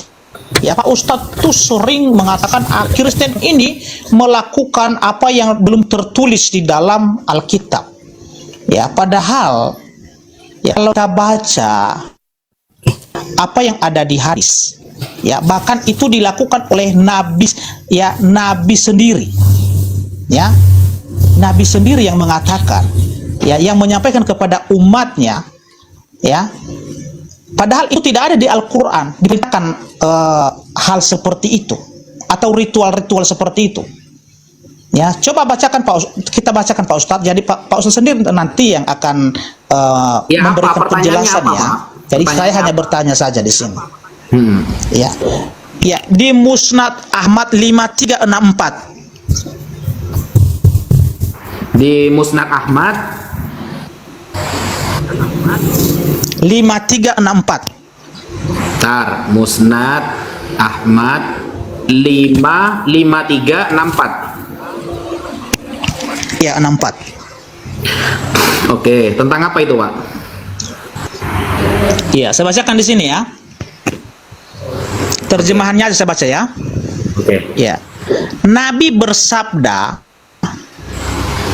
ya Pak Ustadz tuh sering mengatakan Kristen ini melakukan apa yang belum tertulis di dalam Alkitab. Ya, padahal ya kalau kita baca apa yang ada di hadis, ya bahkan itu dilakukan oleh nabi sendiri, ya nabi sendiri yang mengatakan, ya yang menyampaikan kepada umatnya, ya padahal itu tidak ada di Al-Quran diberitakan hal seperti itu atau ritual-ritual seperti itu. Ya, coba bacakan kita bacakan Pak Ustadz. Jadi Pak Ustadz sendiri nanti yang akan memberikan penjelasan ya. Jadi saya hanya bertanya saja di sini. Ya, ya di Musnad Ahmad 5364. Di Musnad Ahmad 5364. Tar, Musnad Ahmad 5364. Ya, 64. Oke, tentang apa itu, Pak? Iya, saya bacakan di sini ya. Terjemahannya saya baca ya. Oke. Ya. Nabi bersabda,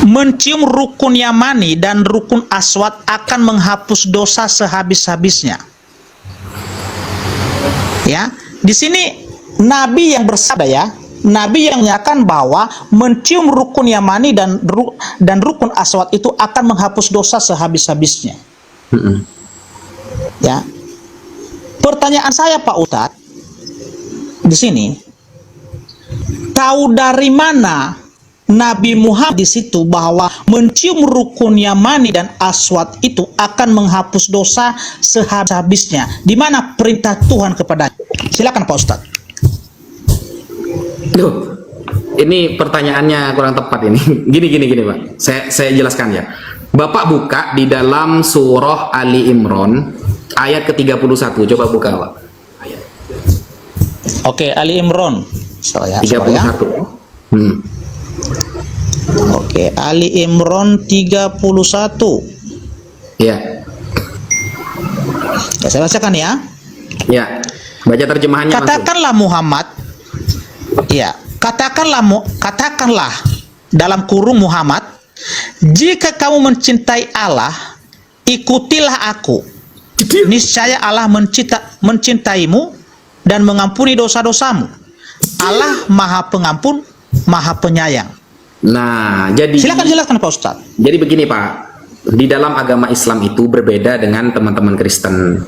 mencium rukun Yamani dan rukun Aswad akan menghapus dosa sehabis-habisnya. Ya, di sini Nabi yang bersabda ya. Nabi yang menyatakan bahwa mencium rukun Yamani dan rukun Aswad itu akan menghapus dosa sehabis-habisnya. Ya. Pertanyaan saya Pak Ustadz di sini, tahu dari mana Nabi Muhammad di situ bahwa mencium rukun Yamani dan Aswad itu akan menghapus dosa sehabis-habisnya? Di mana perintah Tuhan kepada? Silakan Pak Ustadz. Duh, ini pertanyaannya kurang tepat ini. Gini Pak. Saya jelaskan ya. Bapak buka di dalam surah Ali Imran ayat ke-31. Coba buka, Pak. Oke, Ali Imran. 31. Oke, Ali Imran 31. Ya. Ya, saya bacakan ya. Ya. Baca terjemahannya langsung. Katakanlah Muhammad. Ya, katakanlah dalam kurung Muhammad, jika kamu mencintai Allah, ikutilah aku. Niscaya Allah mencintaimu dan mengampuni dosa-dosamu. Allah Maha Pengampun, Maha Penyayang. Nah, jadi silakan jelaskan Pak Ustadz. Jadi begini Pak, di dalam agama Islam itu berbeda dengan teman-teman Kristen.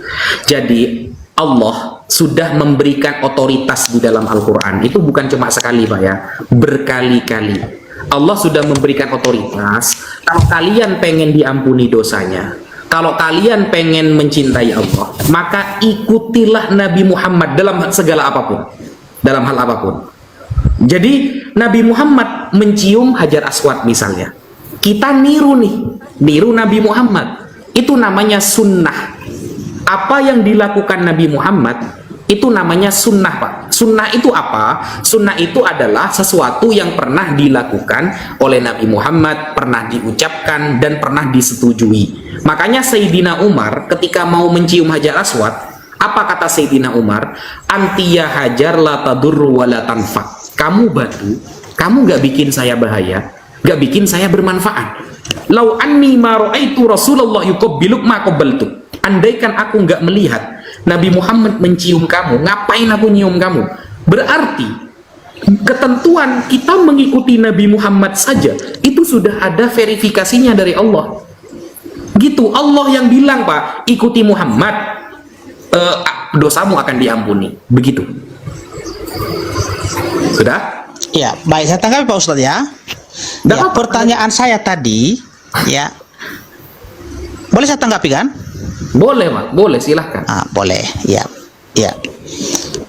Jadi Allah sudah memberikan otoritas di dalam Al-Quran. Itu bukan cuma sekali Pak ya, berkali-kali. Allah sudah memberikan otoritas. Kalau kalian pengen diampuni dosanya, kalau kalian pengen mencintai Allah, maka ikutilah Nabi Muhammad dalam segala apapun, dalam hal apapun. Jadi Nabi Muhammad mencium Hajar Aswad misalnya, kita niru Nabi Muhammad. Itu namanya sunnah. Apa yang dilakukan Nabi Muhammad Itu namanya sunnah, Pak. Sunnah itu apa? Sunnah itu adalah sesuatu yang pernah dilakukan oleh Nabi Muhammad, pernah diucapkan, dan pernah disetujui. Makanya Sayyidina Umar ketika mau mencium Hajar Aswad, apa kata Sayyidina Umar? Antiya hajar la tadurru wa la tanfa. Kamu batu, kamu gak bikin saya bahaya, gak bikin saya bermanfaat. Lau anni ma ra'aitu Rasulullah yuqabbiluk ma qabbaltu. Andaikan aku nggak melihat Nabi Muhammad mencium kamu, ngapain aku nyium kamu? Berarti ketentuan kita mengikuti Nabi Muhammad saja itu sudah ada verifikasinya dari Allah. Gitu, Allah yang bilang, Pak, ikuti Muhammad, dosamu akan diampuni. Begitu. Sudah? Ya, baik, saya tanggapi Pak Ustadz ya. Ya, pertanyaan saya tadi, ya, boleh saya tanggapi kan? Boleh, Pak. Boleh, silahkan. Boleh, ya, ya.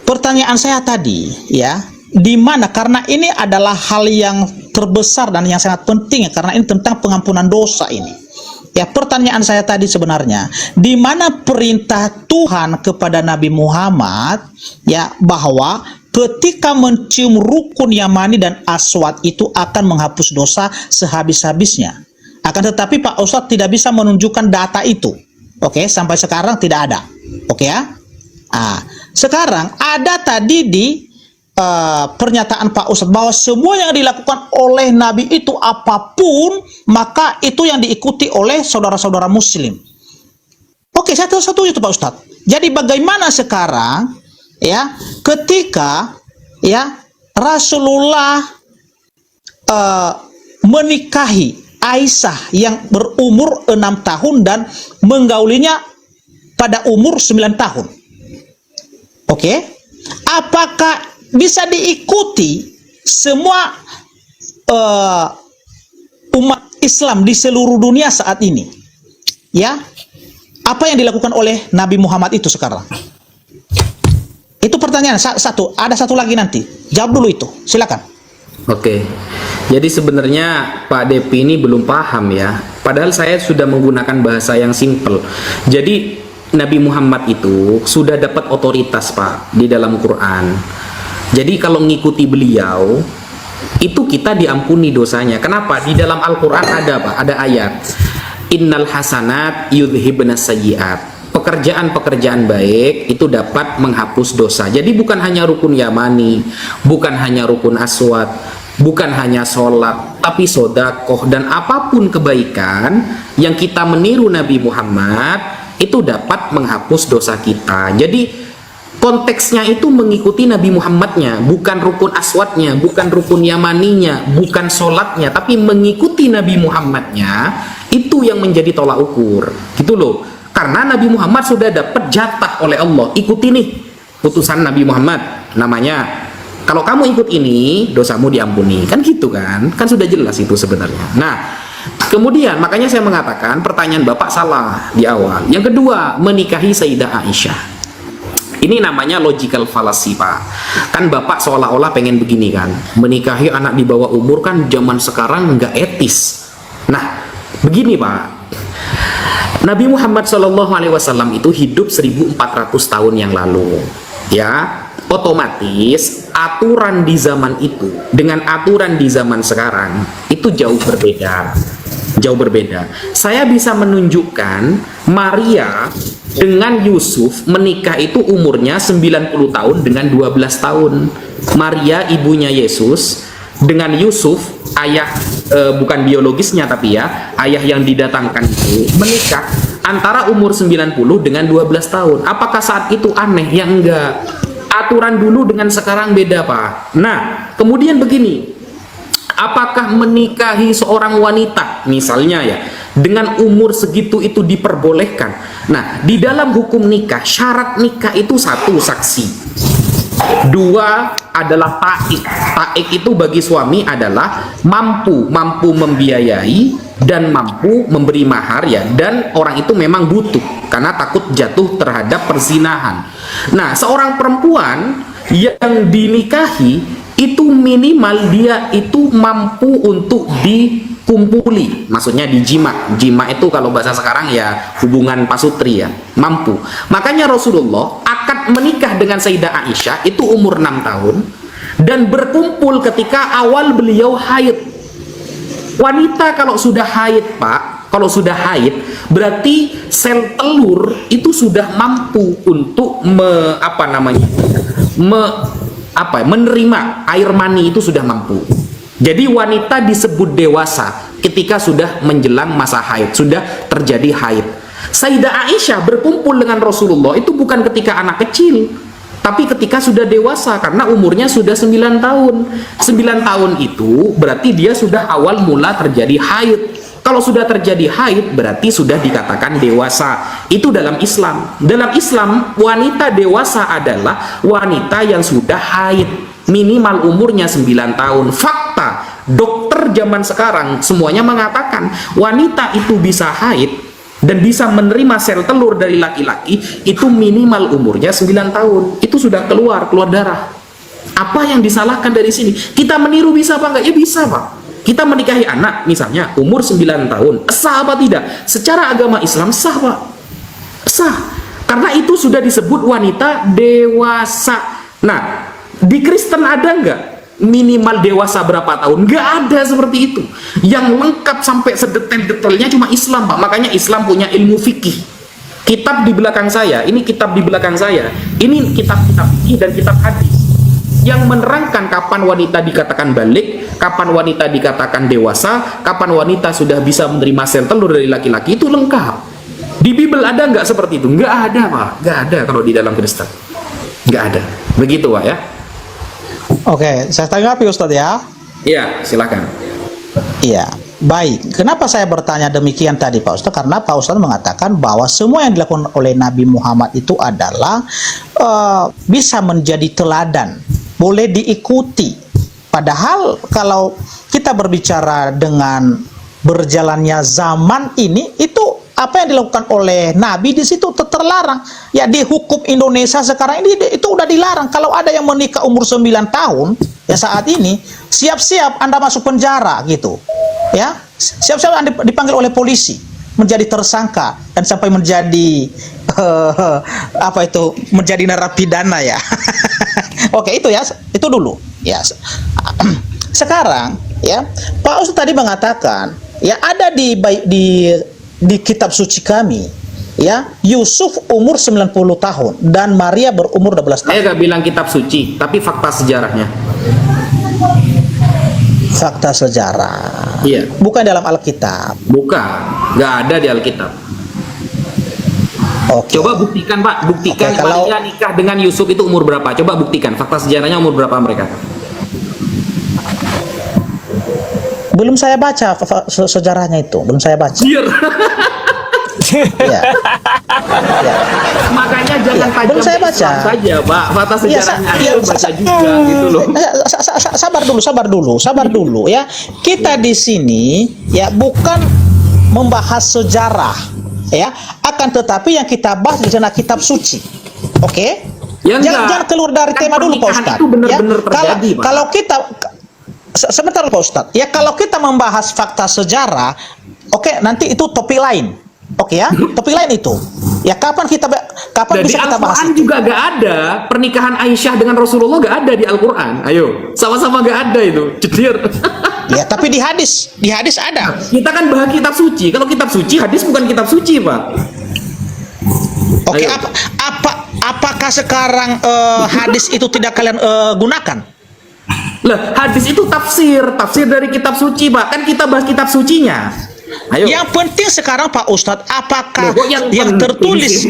Pertanyaan saya tadi, ya, di mana, karena ini adalah hal yang terbesar dan yang sangat penting, ya, karena ini tentang pengampunan dosa ini. Ya, pertanyaan saya tadi sebenarnya, di mana perintah Tuhan kepada Nabi Muhammad, ya, bahwa ketika mencium rukun Yamani dan Aswad itu akan menghapus dosa sehabis-habisnya. Akan tetapi Pak Ustadz tidak bisa menunjukkan data itu. Oke, sampai sekarang tidak ada. Oke ya. Sekarang ada tadi di pernyataan Pak Ustadz bahwa semua yang dilakukan oleh Nabi itu apapun, maka itu yang diikuti oleh saudara-saudara Muslim. Oke, saya setuju itu Pak Ustadz. Jadi bagaimana sekarang, ya, ketika ya Rasulullah menikahi Aisyah yang berumur 6 tahun dan menggaulinya pada umur 9 tahun. Oke. Apakah bisa diikuti semua umat Islam di seluruh dunia saat ini? Ya. Apa yang dilakukan oleh Nabi Muhammad itu sekarang? Itu pertanyaan satu. Ada satu lagi nanti. Jawab dulu itu. Silakan. Oke, jadi sebenarnya Pak Depi ini belum paham ya. Padahal saya sudah menggunakan bahasa yang simple. Jadi Nabi Muhammad itu sudah dapat otoritas, Pak, di dalam Quran. Jadi kalau mengikuti beliau, itu kita diampuni dosanya. Kenapa? Di dalam Al-Quran ada, Pak, ada ayat. Innal hasanat yudhibnas sayyiat. Pekerjaan-pekerjaan baik itu dapat menghapus dosa. Jadi bukan hanya rukun Yamani, bukan hanya rukun Aswad, bukan hanya sholat, tapi sodakoh dan apapun kebaikan yang kita meniru Nabi Muhammad itu dapat menghapus dosa kita. Jadi konteksnya itu mengikuti Nabi Muhammadnya, bukan rukun Aswadnya, bukan rukun Yamaninya, bukan sholatnya, tapi mengikuti Nabi Muhammadnya itu yang menjadi tolak ukur. Gitu loh. Karena Nabi Muhammad sudah dapat jatah oleh Allah. Ikuti nih putusan Nabi Muhammad. Namanya, kalau kamu ikut ini, dosamu diampuni. Kan gitu kan? Kan sudah jelas itu sebenarnya. Nah, kemudian makanya saya mengatakan pertanyaan Bapak salah di awal. Yang kedua, menikahi Sayyidah Aisyah. Ini namanya logical fallacy, Pak. Kan Bapak seolah-olah pengen begini kan. Menikahi anak di bawah umur kan zaman sekarang nggak etis. Nah, begini Pak. Nabi Muhammad SAW itu hidup 1400 tahun yang lalu, ya. Otomatis aturan di zaman itu dengan aturan di zaman sekarang itu jauh berbeda. Jauh berbeda. Saya bisa menunjukkan Maria dengan Yusuf menikah itu umurnya 90 tahun dengan 12 tahun. Maria ibunya Yesus dengan Yusuf, ayah bukan biologisnya tapi ya, ayah yang didatangkan itu menikah antara umur 90 dengan 12 tahun. Apakah saat itu aneh? Ya enggak. Aturan dulu dengan sekarang beda, Pak. Nah, kemudian begini. Apakah menikahi seorang wanita misalnya ya dengan umur segitu itu diperbolehkan? Nah, di dalam hukum nikah, syarat nikah itu satu, saksi. Dua adalah taik. Taik itu bagi suami adalah mampu membiayai dan mampu memberi mahar ya, dan orang itu memang butuh karena takut jatuh terhadap perzinahan. Nah, seorang perempuan yang dinikahi itu minimal dia itu mampu untuk dikumpuli, maksudnya dijima. Jima itu kalau bahasa sekarang ya hubungan pasutri ya, mampu. Makanya Rasulullah akad menikah dengan Sayyidah Aisyah itu umur 6 tahun dan berkumpul ketika awal beliau haid. Wanita kalau sudah haid, Pak, kalau sudah haid berarti sel telur itu sudah mampu untuk menerima air mani, itu sudah mampu. Jadi wanita disebut dewasa ketika sudah menjelang masa haid, sudah terjadi haid. Sayyidah Aisyah berkumpul dengan Rasulullah itu bukan ketika anak kecil, tapi ketika sudah dewasa, karena umurnya sudah 9 tahun. 9 tahun itu berarti dia sudah awal mula terjadi haid. Kalau sudah terjadi haid berarti sudah dikatakan dewasa. Itu dalam Islam. Dalam Islam, wanita dewasa adalah wanita yang sudah haid, minimal umurnya 9 tahun. Fakta, dokter zaman sekarang semuanya mengatakan wanita itu bisa haid dan bisa menerima sel telur dari laki-laki itu minimal umurnya 9 tahun. Itu sudah keluar darah. Apa yang disalahkan dari sini? Kita meniru bisa apa enggak? Ya bisa, Pak. Kita menikahi anak misalnya umur 9 tahun, sah apa tidak? Secara agama Islam sah, Pak. Sah. Karena itu sudah disebut wanita dewasa. Nah, di Kristen ada nggak minimal dewasa berapa tahun? Nggak ada seperti itu. Yang lengkap sampai sedetail-detailnya cuma Islam, Pak. Makanya Islam punya ilmu fikih. Kitab di belakang saya, ini kitab di belakang saya, ini kitab-kitab fikih dan kitab hadis yang menerangkan kapan wanita dikatakan balik, kapan wanita dikatakan dewasa, kapan wanita sudah bisa menerima sel telur dari laki-laki, itu lengkap. Di Bible ada nggak seperti itu? Nggak ada, Pak. Nggak ada kalau di dalam Kristen. Nggak ada. Begitu, Pak, ya. Oke, saya tanggapi Ustadz ya. Iya, silakan. Iya, baik. Kenapa saya bertanya demikian tadi Pak Ustadz? Karena Pak Ustadz mengatakan bahwa semua yang dilakukan oleh Nabi Muhammad itu adalah bisa menjadi teladan, boleh diikuti. Padahal kalau kita berbicara dengan berjalannya zaman ini, itu apa yang dilakukan oleh Nabi di situ terlarang. Ya, di hukum Indonesia sekarang ini itu udah dilarang. Kalau ada yang menikah umur 9 tahun, ya saat ini siap-siap Anda masuk penjara gitu. Ya, siap-siap Anda dipanggil oleh polisi, menjadi tersangka dan sampai menjadi menjadi narapidana ya. Oke, itu ya, itu dulu. Ya. Sekarang ya, Pak Ustadz tadi mengatakan ya ada di kitab suci kami ya, Yusuf umur 90 tahun dan Maria berumur 12 tahun. Saya nggak bilang kitab suci, tapi fakta sejarahnya. Fakta sejarah. Iya. Bukan dalam Alkitab. Bukan, nggak ada di Alkitab. Oke. Coba buktikan, Pak. Buktikan Oke, kalau Maria nikah dengan Yusuf itu umur berapa? Coba buktikan. Fakta sejarahnya umur berapa mereka? belum saya baca sejarahnya itu, belum saya baca. Biar. Ya. Ya. Makanya jangan tajam belum saya baca. Islam saja, Pak. Fakta sejarahnya baca juga gitu loh. Sabar dulu ya. Kita di sini ya bukan membahas sejarah ya, akan tetapi yang kita bahas di sana kitab suci. Oke? Ya jangan keluar dari kan tema dulu Pak Ustadz. Itu benar-benar ya? terjadi, Pak. Kalau kita sebentar Pak Ustadz. Ya kalau kita membahas fakta sejarah, oke, nanti itu topik lain. Oke ya, topik lain itu. Ya kapan bisa kita bahas? Al-Quran juga gak ada pernikahan Aisyah dengan Rasulullah, gak ada di Al-Quran. Ayo, sama-sama gak ada itu. Cedir. Ya, tapi di hadis ada. Kita kan bahas kitab suci. Kalau kitab suci, hadis bukan kitab suci, Pak. Oke, Ayo. apakah sekarang hadis itu tidak kalian gunakan? Lah, hadis itu tafsir dari kitab suci, Pak. Kan kita bahas kitab sucinya. Ayo. Yang penting sekarang Pak Ustadz, apakah Loh, yang tertulis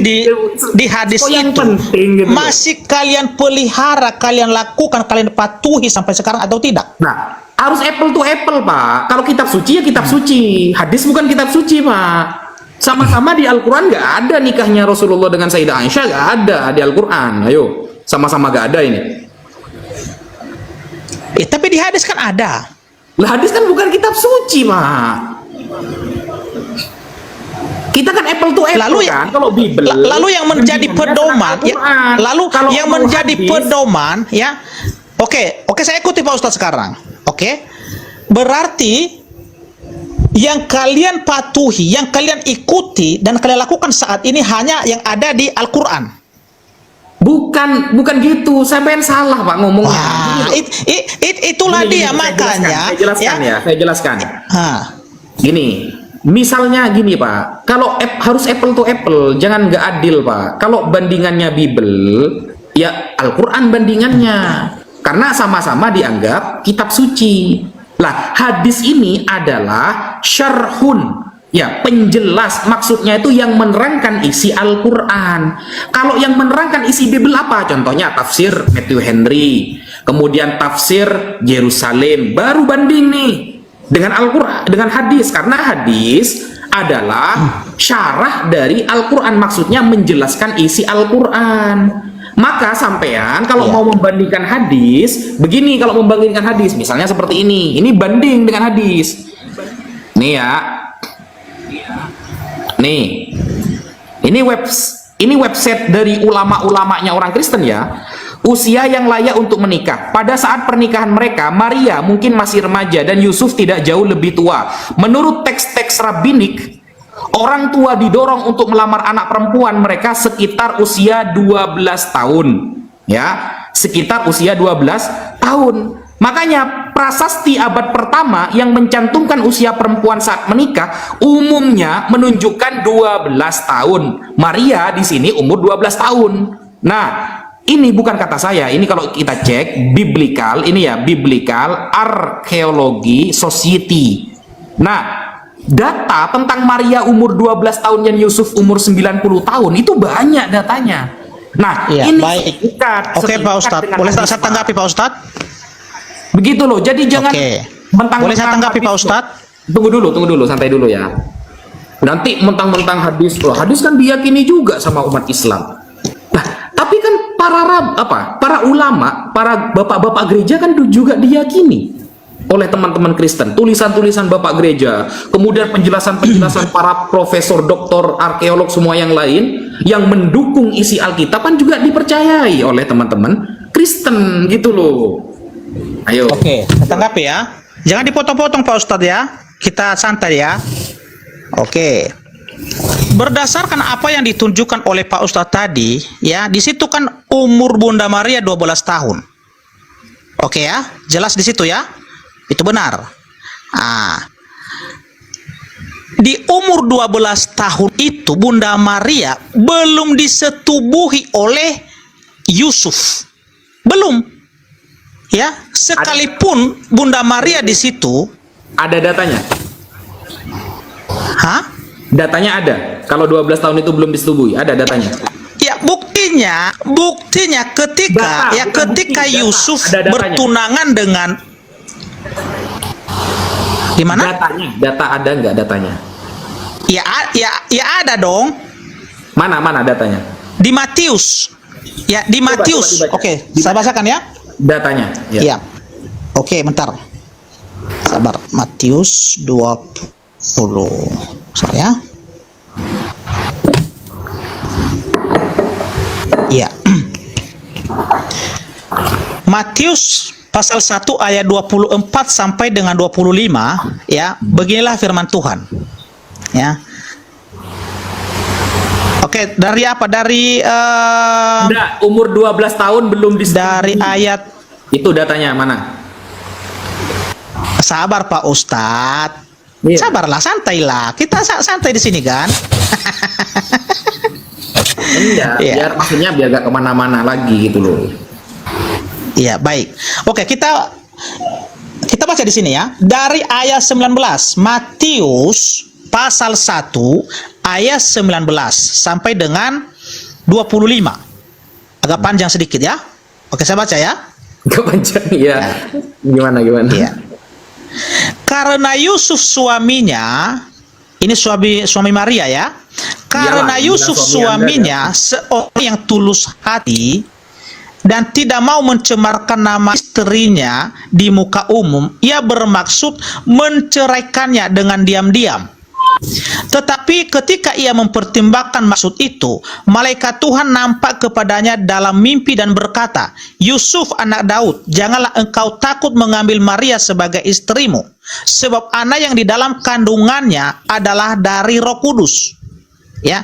di hadis yang itu penting, gitu. masih kalian pelihara, kalian lakukan, kalian patuhi sampai sekarang atau tidak? Nah, harus apple to apple, Pak. Kalau kitab suci ya kitab suci. Hadis bukan kitab suci, Pak. Sama-sama di Al-Quran nggak ada nikahnya Rasulullah dengan Sayyidah Aisyah, nggak ada di Al-Quran. Ayo, sama-sama nggak ada ini. Tapi di hadis kan ada. Lah, hadis kan bukan kitab suci, Pak. Kita kan apple to apple, Lalu kan? Kalau Bible, lalu yang menjadi pedoman, ya, lalu kalau yang menjadi pedoman, ya, oke, saya ikuti Pak Ustadz sekarang, oke, berarti yang kalian patuhi, yang kalian ikuti dan kalian lakukan saat ini hanya yang ada di Al-Quran, bukan gitu. Sampean salah Pak ngomongnya. Wah, itulah Gini, dia makanya. Saya jelaskan ya, saya jelaskan. Hah. Gini, misalnya gini Pak, kalau harus apple to apple, jangan nggak adil Pak. Kalau bandingannya Bible, ya Al-Quran bandingannya, karena sama-sama dianggap kitab suci. Lah, hadis ini adalah syarhun, ya penjelas, maksudnya itu yang menerangkan isi Al-Quran. Kalau yang menerangkan isi Bible apa? Contohnya tafsir Matthew Henry, kemudian tafsir Yerusalem, baru banding nih dengan Al-Quran, dengan hadis, karena hadis adalah syarah dari Al-Quran, maksudnya menjelaskan isi Al-Quran. Maka sampean kalau mau membandingkan hadis, begini, kalau membandingkan hadis, misalnya seperti ini banding dengan hadis. Nih ya, nih, ini website dari ulama-ulamanya orang Kristen ya. Usia yang layak untuk menikah. Pada saat pernikahan mereka, Maria mungkin masih remaja dan Yusuf tidak jauh lebih tua. Menurut teks-teks rabbinik, orang tua didorong untuk melamar anak perempuan mereka sekitar usia 12 tahun. Ya, sekitar usia 12 tahun. Makanya prasasti abad pertama yang mencantumkan usia perempuan saat menikah umumnya menunjukkan 12 tahun. Maria di sini umur 12 tahun. Nah, ini bukan kata saya, ini kalau kita cek biblical, ini ya Biblical Archaeology Society. Nah, data tentang Maria umur 12 tahun dan Yusuf umur 90 tahun itu banyak datanya. Nah, Ya, ini baik. Oke Pak Ustadz, boleh saya tanggapi Pak Ustadz? Begitu loh, jadi jangan mentang-mentang. Boleh saya tanggapi Pak Ustadz? Tunggu dulu, santai dulu ya. Nanti mentang-mentang hadis, loh, hadis kan diyakini juga sama umat Islam. Nah, tapi kan para ulama, para bapak-bapak gereja kan juga diyakini oleh teman-teman Kristen. Tulisan-tulisan bapak gereja, kemudian penjelasan-penjelasan para profesor, doktor, arkeolog semua yang lain yang mendukung isi Alkitab kan juga dipercayai oleh teman-teman Kristen gitu loh. Ayo. Oke, saya tanggapi ya. Jangan dipotong-potong Pak Ustadz ya. Kita santai ya. Oke. Berdasarkan apa yang ditunjukkan oleh Pak Ustadz tadi, ya, di situ kan umur Bunda Maria 12 tahun. Oke ya, jelas di situ ya. Itu benar. Nah, di umur 12 tahun itu Bunda Maria belum disetubuhi oleh Yusuf. Belum. Ya, sekalipun Bunda Maria di situ ada datanya. Hah? Datanya ada. Kalau 12 tahun itu belum disetubui, ada datanya. Ya, buktinya ketika Data, ketika bukti, Yusuf data. Ada bertunangan dengan gimana? Data ada nggak datanya? Ya ada dong. Mana datanya? Di Matius. Ya, di Matius. coba dibaca. Oke, saya bacakan ya. Datanya. Ya. Ya. Oke, bentar. Sabar. Matius 20. Saya. Ya. Matius pasal 1 ayat 24 sampai dengan 25, ya. Beginilah firman Tuhan. Ya. Oke, dari apa? Dari Enggak, umur 12 tahun belum disetubui. dari ayat. Itu datanya mana? Sabar Pak Ustadz. Iya. Sabarlah, santailah. Kita santai di sini kan. Enggak, Iya. maksudnya biar gak kemana-mana lagi gitu loh. Iya, baik. Oke, kita baca di sini ya. Dari ayat 19, Matius pasal 1 ayat 19 sampai dengan 25. Agak panjang sedikit ya. Oke, saya baca ya. Kepanjang ya. Gimana? Iya. Karena Yusuf suaminya, ini suami Maria ya. Karena Iyalah, Yusuf suami Anda, suaminya seorang yang tulus hati dan tidak mau mencemarkan nama istrinya di muka umum, ia bermaksud menceraikannya dengan diam-diam. Tetapi ketika ia mempertimbangkan maksud itu, malaikat Tuhan nampak kepadanya dalam mimpi dan berkata, Yusuf anak Daud, janganlah engkau takut mengambil Maria sebagai istrimu, sebab anak yang di dalam kandungannya adalah dari Roh Kudus. Ya,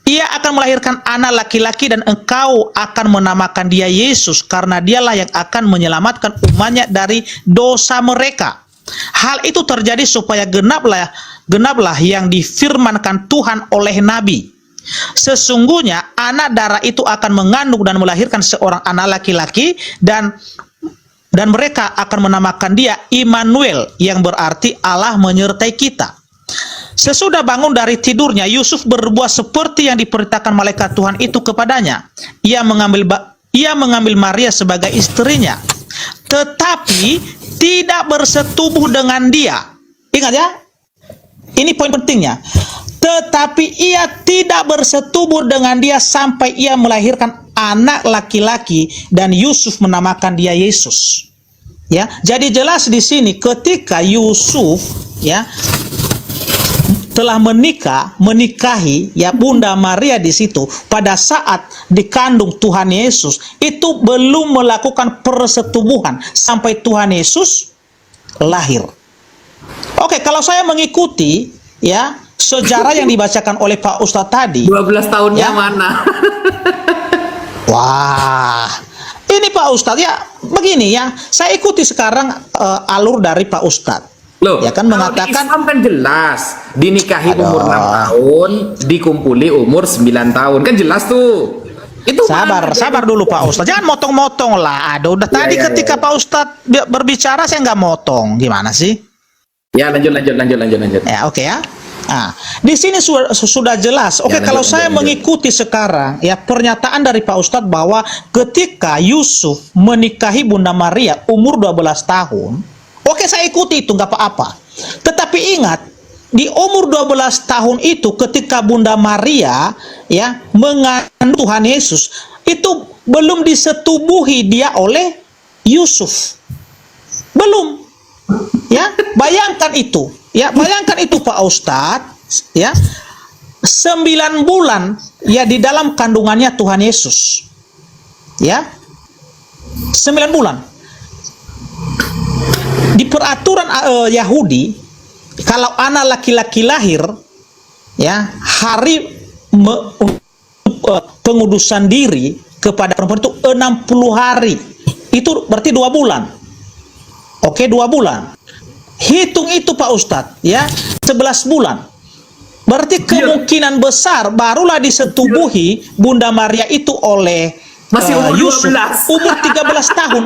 ia akan melahirkan anak laki-laki dan engkau akan menamakan dia Yesus karena dialah yang akan menyelamatkan umatnya dari dosa mereka. Hal itu terjadi supaya genaplah yang difirmankan Tuhan oleh Nabi. Sesungguhnya anak darah itu akan mengandung dan melahirkan seorang anak laki-laki dan mereka akan menamakan dia Immanuel yang berarti Allah menyertai kita. Sesudah bangun dari tidurnya, Yusuf berbuat seperti yang diperintahkan malaikat Tuhan itu kepadanya. Ia mengambil Maria sebagai istrinya, tetapi tidak bersetubuh dengan dia. Ingat ya, ini poin pentingnya. Tetapi ia tidak bersetubuh dengan dia sampai ia melahirkan anak laki-laki dan Yusuf menamakan dia Yesus. Ya, jadi jelas di sini ketika Yusuf ya telah menikahi ya Bunda Maria di situ pada saat dikandung Tuhan Yesus, itu belum melakukan persetubuhan sampai Tuhan Yesus lahir. Oke, kalau saya mengikuti ya sejarah yang dibacakan oleh Pak Ustadz tadi, 12 tahunnya ya, mana? wah, ini Pak Ustadz ya begini ya, saya ikuti sekarang alur dari Pak Ustadz. Loh, ya kan mengatakan di Islam kan jelas dinikahi umur 6 tahun, dikumpuli umur 9 tahun, kan jelas tuh. Itu sabar dulu Pak Ustadz, jangan motong-motong lah. Aduh, udah tadi ketika Pak Ustadz berbicara saya nggak motong, gimana sih? Ya lanjut. Ya oke ya. Nah, di sini sudah jelas. Oke, kalau saya mengikuti sekarang ya pernyataan dari Pak Ustadz bahwa ketika Yusuf menikahi Bunda Maria umur 12 tahun, oke, saya ikuti itu, nggak apa-apa. Tetapi ingat, di umur 12 tahun itu ketika Bunda Maria ya mengandung Tuhan Yesus, itu belum disetubuhi dia oleh Yusuf. Belum. Ya, bayangkan itu. Ya, bayangkan itu Pak Ustadz, ya. 9 bulan ya di dalam kandungannya Tuhan Yesus. Ya. 9 bulan. Di peraturan Yahudi, kalau anak laki-laki lahir, ya hari pengudusan diri kepada perempuan itu 60 hari. Itu berarti 2 bulan. Oke, 2 bulan. Hitung itu Pak Ustadz, ya 11 bulan. Berarti kemungkinan besar barulah disetubuhi Bunda Maria itu oleh Yusuf umur 13 tahun.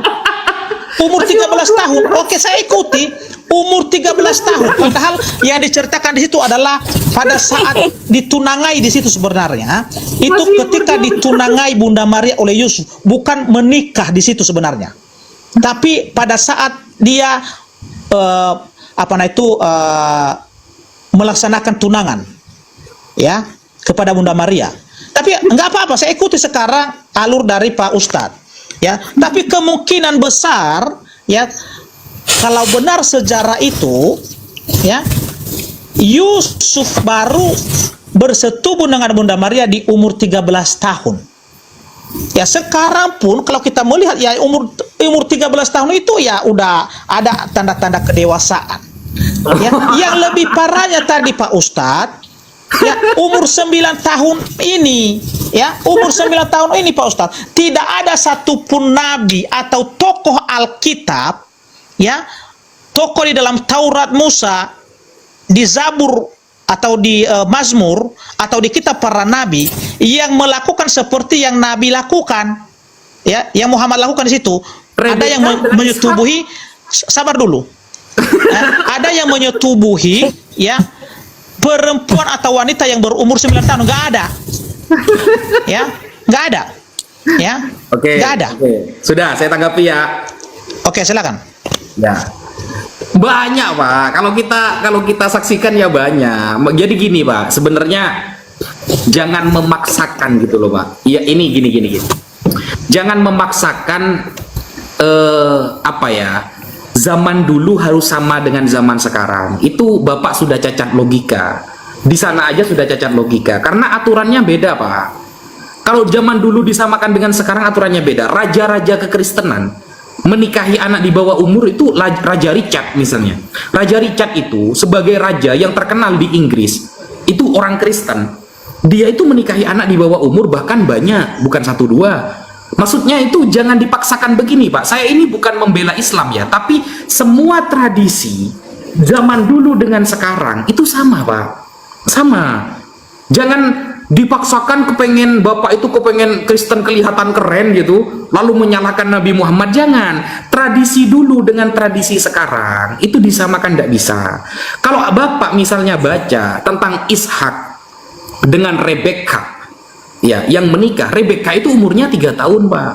Umur 13 tahun. Oke, saya ikuti umur 13 tahun. Padahal yang diceritakan di situ adalah pada saat ditunangai di situ sebenarnya. Itu ketika ditunangai Bunda Maria oleh Yusuf, bukan menikah di situ sebenarnya. Tapi pada saat dia melaksanakan tunangan ya kepada Bunda Maria. Tapi enggak apa-apa, saya ikuti sekarang alur dari Pak Ustadz. Ya, tapi kemungkinan besar ya kalau benar sejarah itu ya Yusuf baru bersetubuh dengan Bunda Maria di umur 13 tahun. Ya, sekarang pun kalau kita melihat ya umur 13 tahun itu ya udah ada tanda-tanda kedewasaan. Ya, yang lebih parahnya tadi Pak Ustadz, ya umur 9 tahun ini, ya umur 9 tahun ini Pak Ustadz, tidak ada satupun nabi atau tokoh Alkitab, ya tokoh di dalam Taurat Musa, di Zabur atau di Mazmur atau di kitab para nabi yang melakukan seperti yang Nabi lakukan, ya yang Muhammad lakukan di situ. Ada yang menyetubuhi, sabar dulu. Ada yang menyetubuhi, ya perempuan atau wanita yang berumur 9 tahun, nggak ada. Ya, nggak ada. Ya, oke, nggak ada. Oke. Sudah, saya tanggapi ya. Oke, silakan. Ya, banyak Pak. Kalau kita saksikan ya banyak. Jadi gini Pak, sebenarnya jangan memaksakan gitu loh Pak. Ya ini gini. Jangan memaksakan zaman dulu harus sama dengan zaman sekarang. Itu Bapak sudah cacat logika. Di sana aja sudah cacat logika karena aturannya beda Pak. Kalau zaman dulu disamakan dengan sekarang aturannya beda. Raja-raja kekristenan menikahi anak di bawah umur itu Raja Richard misalnya. Raja Richard itu sebagai raja yang terkenal di Inggris, itu orang Kristen. Dia itu menikahi anak di bawah umur, bahkan banyak, bukan satu dua. Maksudnya itu jangan dipaksakan begini, Pak. Saya ini bukan membela Islam ya, tapi semua tradisi zaman dulu dengan sekarang itu sama, Pak. Sama. Jangan dipaksakan kepengen bapak itu kepengen Kristen kelihatan keren gitu, lalu menyalahkan Nabi Muhammad. Jangan. Tradisi dulu dengan tradisi sekarang itu disamakan, tidak bisa. Kalau bapak misalnya baca tentang Ishak dengan Rebecca, ya, yang menikah, Rebecca itu umurnya 3 tahun, Pak.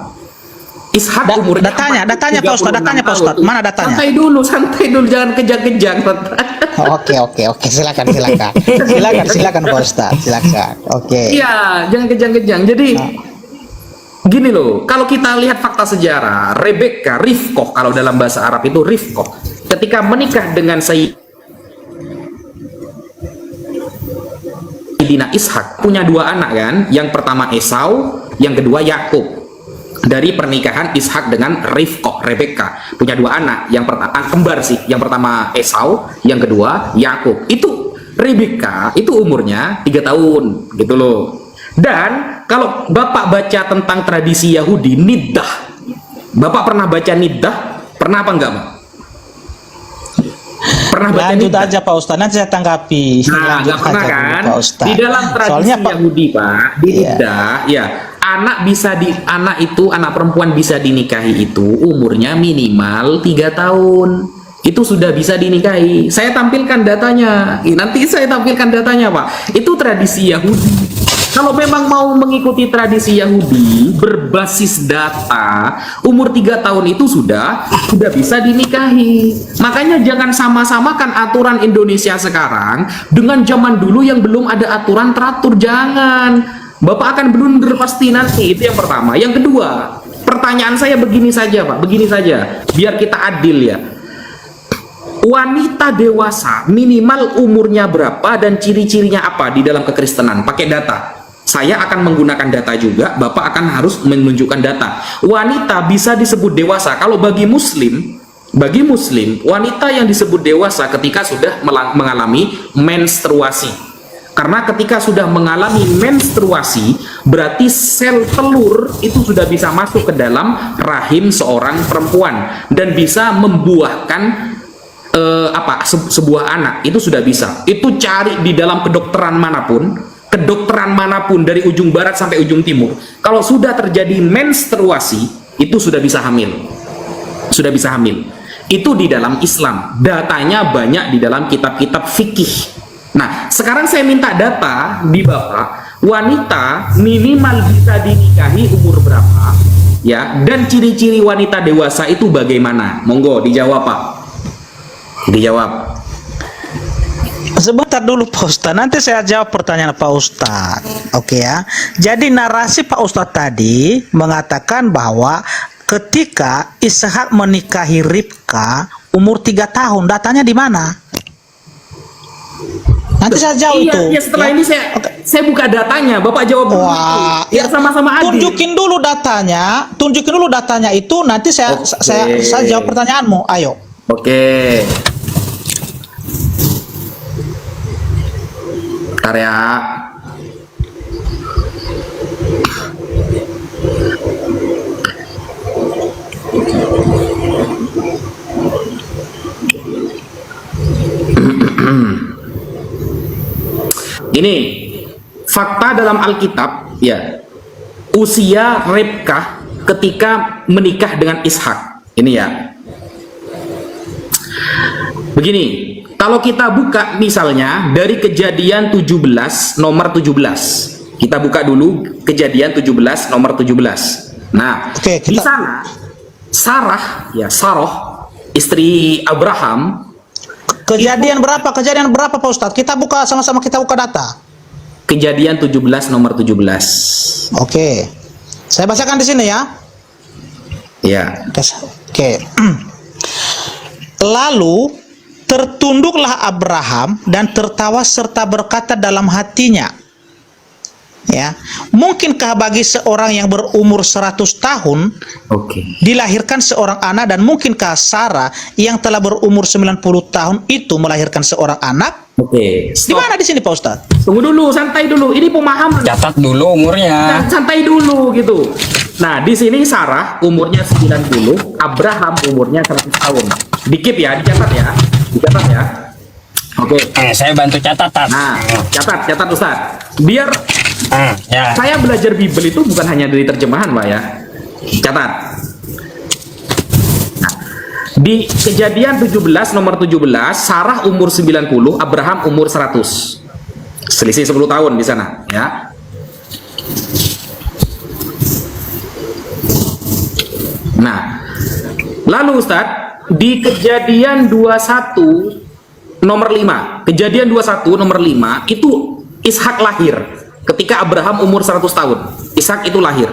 Ishak umurnya datanya Pak Ustadz, mana datanya? Santai dulu, jangan kejang-kejang. Oke, silakan Pak Ustadz, silakan. Oke. Iya, jangan kejang-kejang. Jadi gini loh, kalau kita lihat fakta sejarah, Rebecca, Rifkoh, kalau dalam bahasa Arab itu Rifkoh, ketika menikah dengan Sayyidina Ishak, punya 2 anak kan, yang pertama Esau, yang kedua Yakub. Dari pernikahan Ishak dengan Rifkoh, Rebecca punya 2 anak, yang pertama kembar sih, yang pertama Esau, yang kedua Yakub. Itu Rebecca itu umurnya 3 tahun gitu loh. Dan kalau bapak baca tentang tradisi Yahudi, niddah, bapak pernah baca niddah? Pernah apa enggak, Pak? Pernah baca Lanjut niddah? aja Pak Ustadz, nanti saya tanggapi. Nah, nggak pernah aja kan? dulu, Pak Ustadz. Di dalam tradisi Soalnya, Pak, Yahudi, Pak, di niddah, ya, anak perempuan bisa dinikahi itu umurnya minimal 3 tahun. Itu sudah bisa dinikahi. Saya tampilkan datanya. Nanti saya tampilkan datanya, Pak. Itu tradisi Yahudi. Kalau memang mau mengikuti tradisi Yahudi berbasis data, umur 3 tahun itu sudah bisa dinikahi. Makanya jangan sama-samakan aturan Indonesia sekarang dengan zaman dulu yang belum ada aturan teratur. Jangan. Bapak akan blunder pasti nanti. Itu yang pertama. Yang kedua, pertanyaan saya begini saja, Pak. Begini saja, biar kita adil ya. Wanita dewasa minimal umurnya berapa dan ciri-cirinya apa di dalam kekristenan? Pakai data. Saya akan menggunakan data juga, Bapak akan harus menunjukkan data. Wanita bisa disebut dewasa kalau bagi Muslim, wanita yang disebut dewasa ketika sudah mengalami menstruasi. Karena ketika sudah mengalami menstruasi, berarti sel telur itu sudah bisa masuk ke dalam rahim seorang perempuan dan bisa membuahkan sebuah anak. Itu sudah bisa. Itu cari di dalam kedokteran manapun dari ujung barat sampai ujung timur. Kalau sudah terjadi menstruasi, itu sudah bisa hamil. Sudah bisa hamil. Itu di dalam Islam. Datanya banyak di dalam kitab-kitab fikih. Nah, sekarang saya minta data di Bapak, wanita minimal bisa dinikahi umur berapa, ya, dan ciri-ciri wanita dewasa itu bagaimana? Monggo dijawab, Pak. Dijawab. Sebentar dulu Pak Ustadz, nanti saya jawab pertanyaan Pak Ustadz. Oke ya. Jadi narasi Pak Ustadz tadi mengatakan bahwa ketika Ishak menikahi Ribka umur 3 tahun, datanya di mana? Nanti saya jawab itu. Iya, setelah ini saya buka datanya, Bapak jawab dulu. Wah, ya sama-sama adil. Tunjukin dulu datanya itu, nanti saya jawab pertanyaanmu. Ayo. Oke. Bentar ya. Ini fakta dalam Alkitab ya. Usia Rebekah ketika menikah dengan Ishak. Ini ya. Begini, kalau kita buka misalnya dari Kejadian 17 nomor 17. Kita buka dulu Kejadian 17 nomor 17. Nah, oke, di sana Sarah istri Abraham. Kejadian berapa Pak Ustadz? Kita buka sama-sama, kita buka data. Kejadian 17 nomor 17. Oke. Saya bacakan di sini ya. Ya. Oke. Lalu tertunduklah Abraham dan tertawa serta berkata dalam hatinya, Ya, mungkinkah bagi seorang yang berumur 100 tahun Oke. dilahirkan seorang anak, dan mungkinkah Sarah yang telah berumur 90 tahun itu melahirkan seorang anak? Oke. Di mana di sini Pak Ustadz? Tunggu dulu, santai dulu. Ini pemahaman. Catat dulu umurnya. Santai dulu gitu. Nah, di sini Sarah umurnya 90, Abraham umurnya 100 tahun. Dikit ya, dicatat ya. Dicatat ya. Oke. Saya bantu catatan. Nah, catat Ustaz. Biar Ya. saya belajar Bible itu bukan hanya dari terjemahan, Pak ya. Catat. Nah, di Kejadian 17 nomor 17, Sarah umur 90, Abraham umur 100. Selisih 10 tahun di sana, ya. Nah, lalu Ustadz, di Kejadian 21 nomor 5, Kejadian 21 nomor 5 itu Ishak lahir ketika Abraham umur 100 tahun. Ishak itu lahir.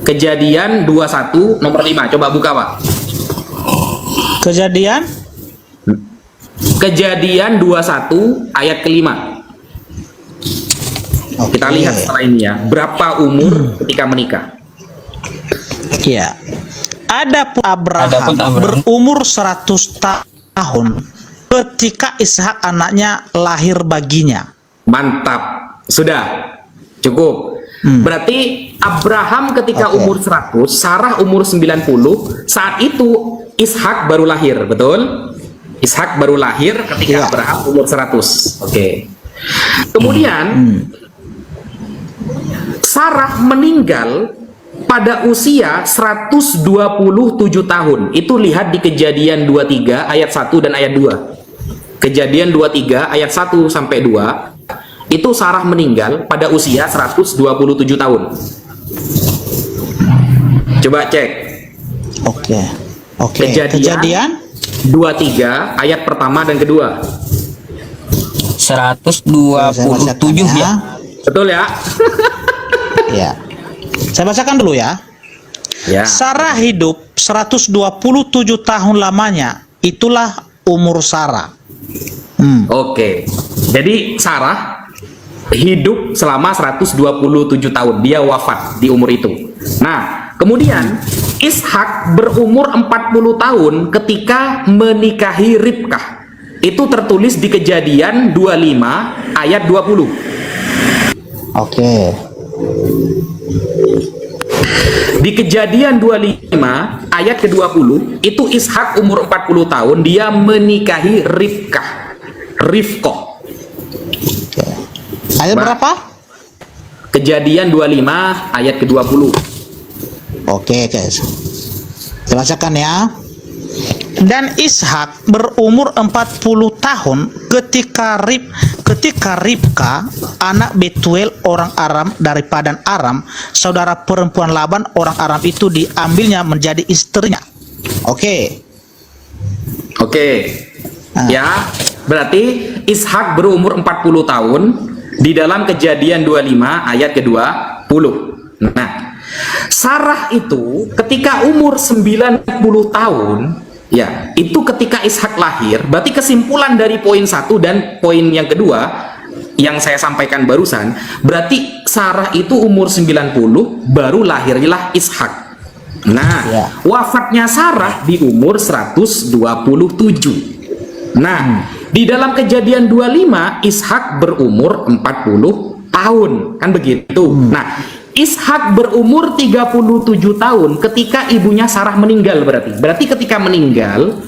Kejadian 21 nomor 5, coba buka Pak. Kejadian Kejadian 21 ayat kelima. Oke. Kita lihat setelah ini ya, berapa umur ketika menikah. Ya. Adapun Abraham berumur 100 tahun ketika Ishak anaknya lahir baginya. Mantap, sudah cukup. Berarti Abraham ketika umur 100, Sarah umur 90, saat itu Ishak baru lahir, betul? Ishak baru lahir ketika Abraham umur 100. Oke. Kemudian Sarah meninggal pada usia 127 tahun. Itu lihat di Kejadian 23 ayat 1 dan ayat 2. Kejadian 23 ayat 1 sampai 2. Itu Sarah meninggal pada usia 127 tahun. Coba cek. Oke. Oke. Kejadian 23 ayat pertama dan kedua. 127 ya. Betul ya? Ya. Saya bacakan dulu ya. Ya. Sarah hidup 127 tahun lamanya. Itulah umur Sarah. Oke. Jadi Sarah hidup selama 127 tahun. Dia wafat di umur itu. Nah, kemudian Ishak berumur 40 tahun ketika menikahi Ribkah. Itu tertulis di Kejadian 25 ayat 20. Oke. Di Kejadian 25 ayat ke-20 itu Ishak umur 40 tahun, dia menikahi Rifqah. Ayat berapa? Kejadian 25 ayat ke-20. Oke, guys. Saya bacakan ya. Dan Ishak berumur 40 tahun ketika Ribka anak Betuel orang Aram dari Padan Aram, saudara perempuan Laban orang Aram itu diambilnya menjadi istrinya. Oke. Ya, berarti Ishak berumur 40 tahun di dalam Kejadian 25 ayat ke-20. Nah, Sarah itu ketika umur 90 tahun, ya, itu ketika Ishak lahir. Berarti kesimpulan dari poin 1 dan poin yang kedua yang saya sampaikan barusan, berarti Sarah itu umur 90 baru lahirlah Ishak. Nah, wafatnya Sarah di umur 127. Nah, di dalam Kejadian 25 Ishak berumur 40 tahun, kan begitu. Nah, Ishak berumur 37 tahun ketika ibunya Sarah meninggal. Berarti ketika meninggal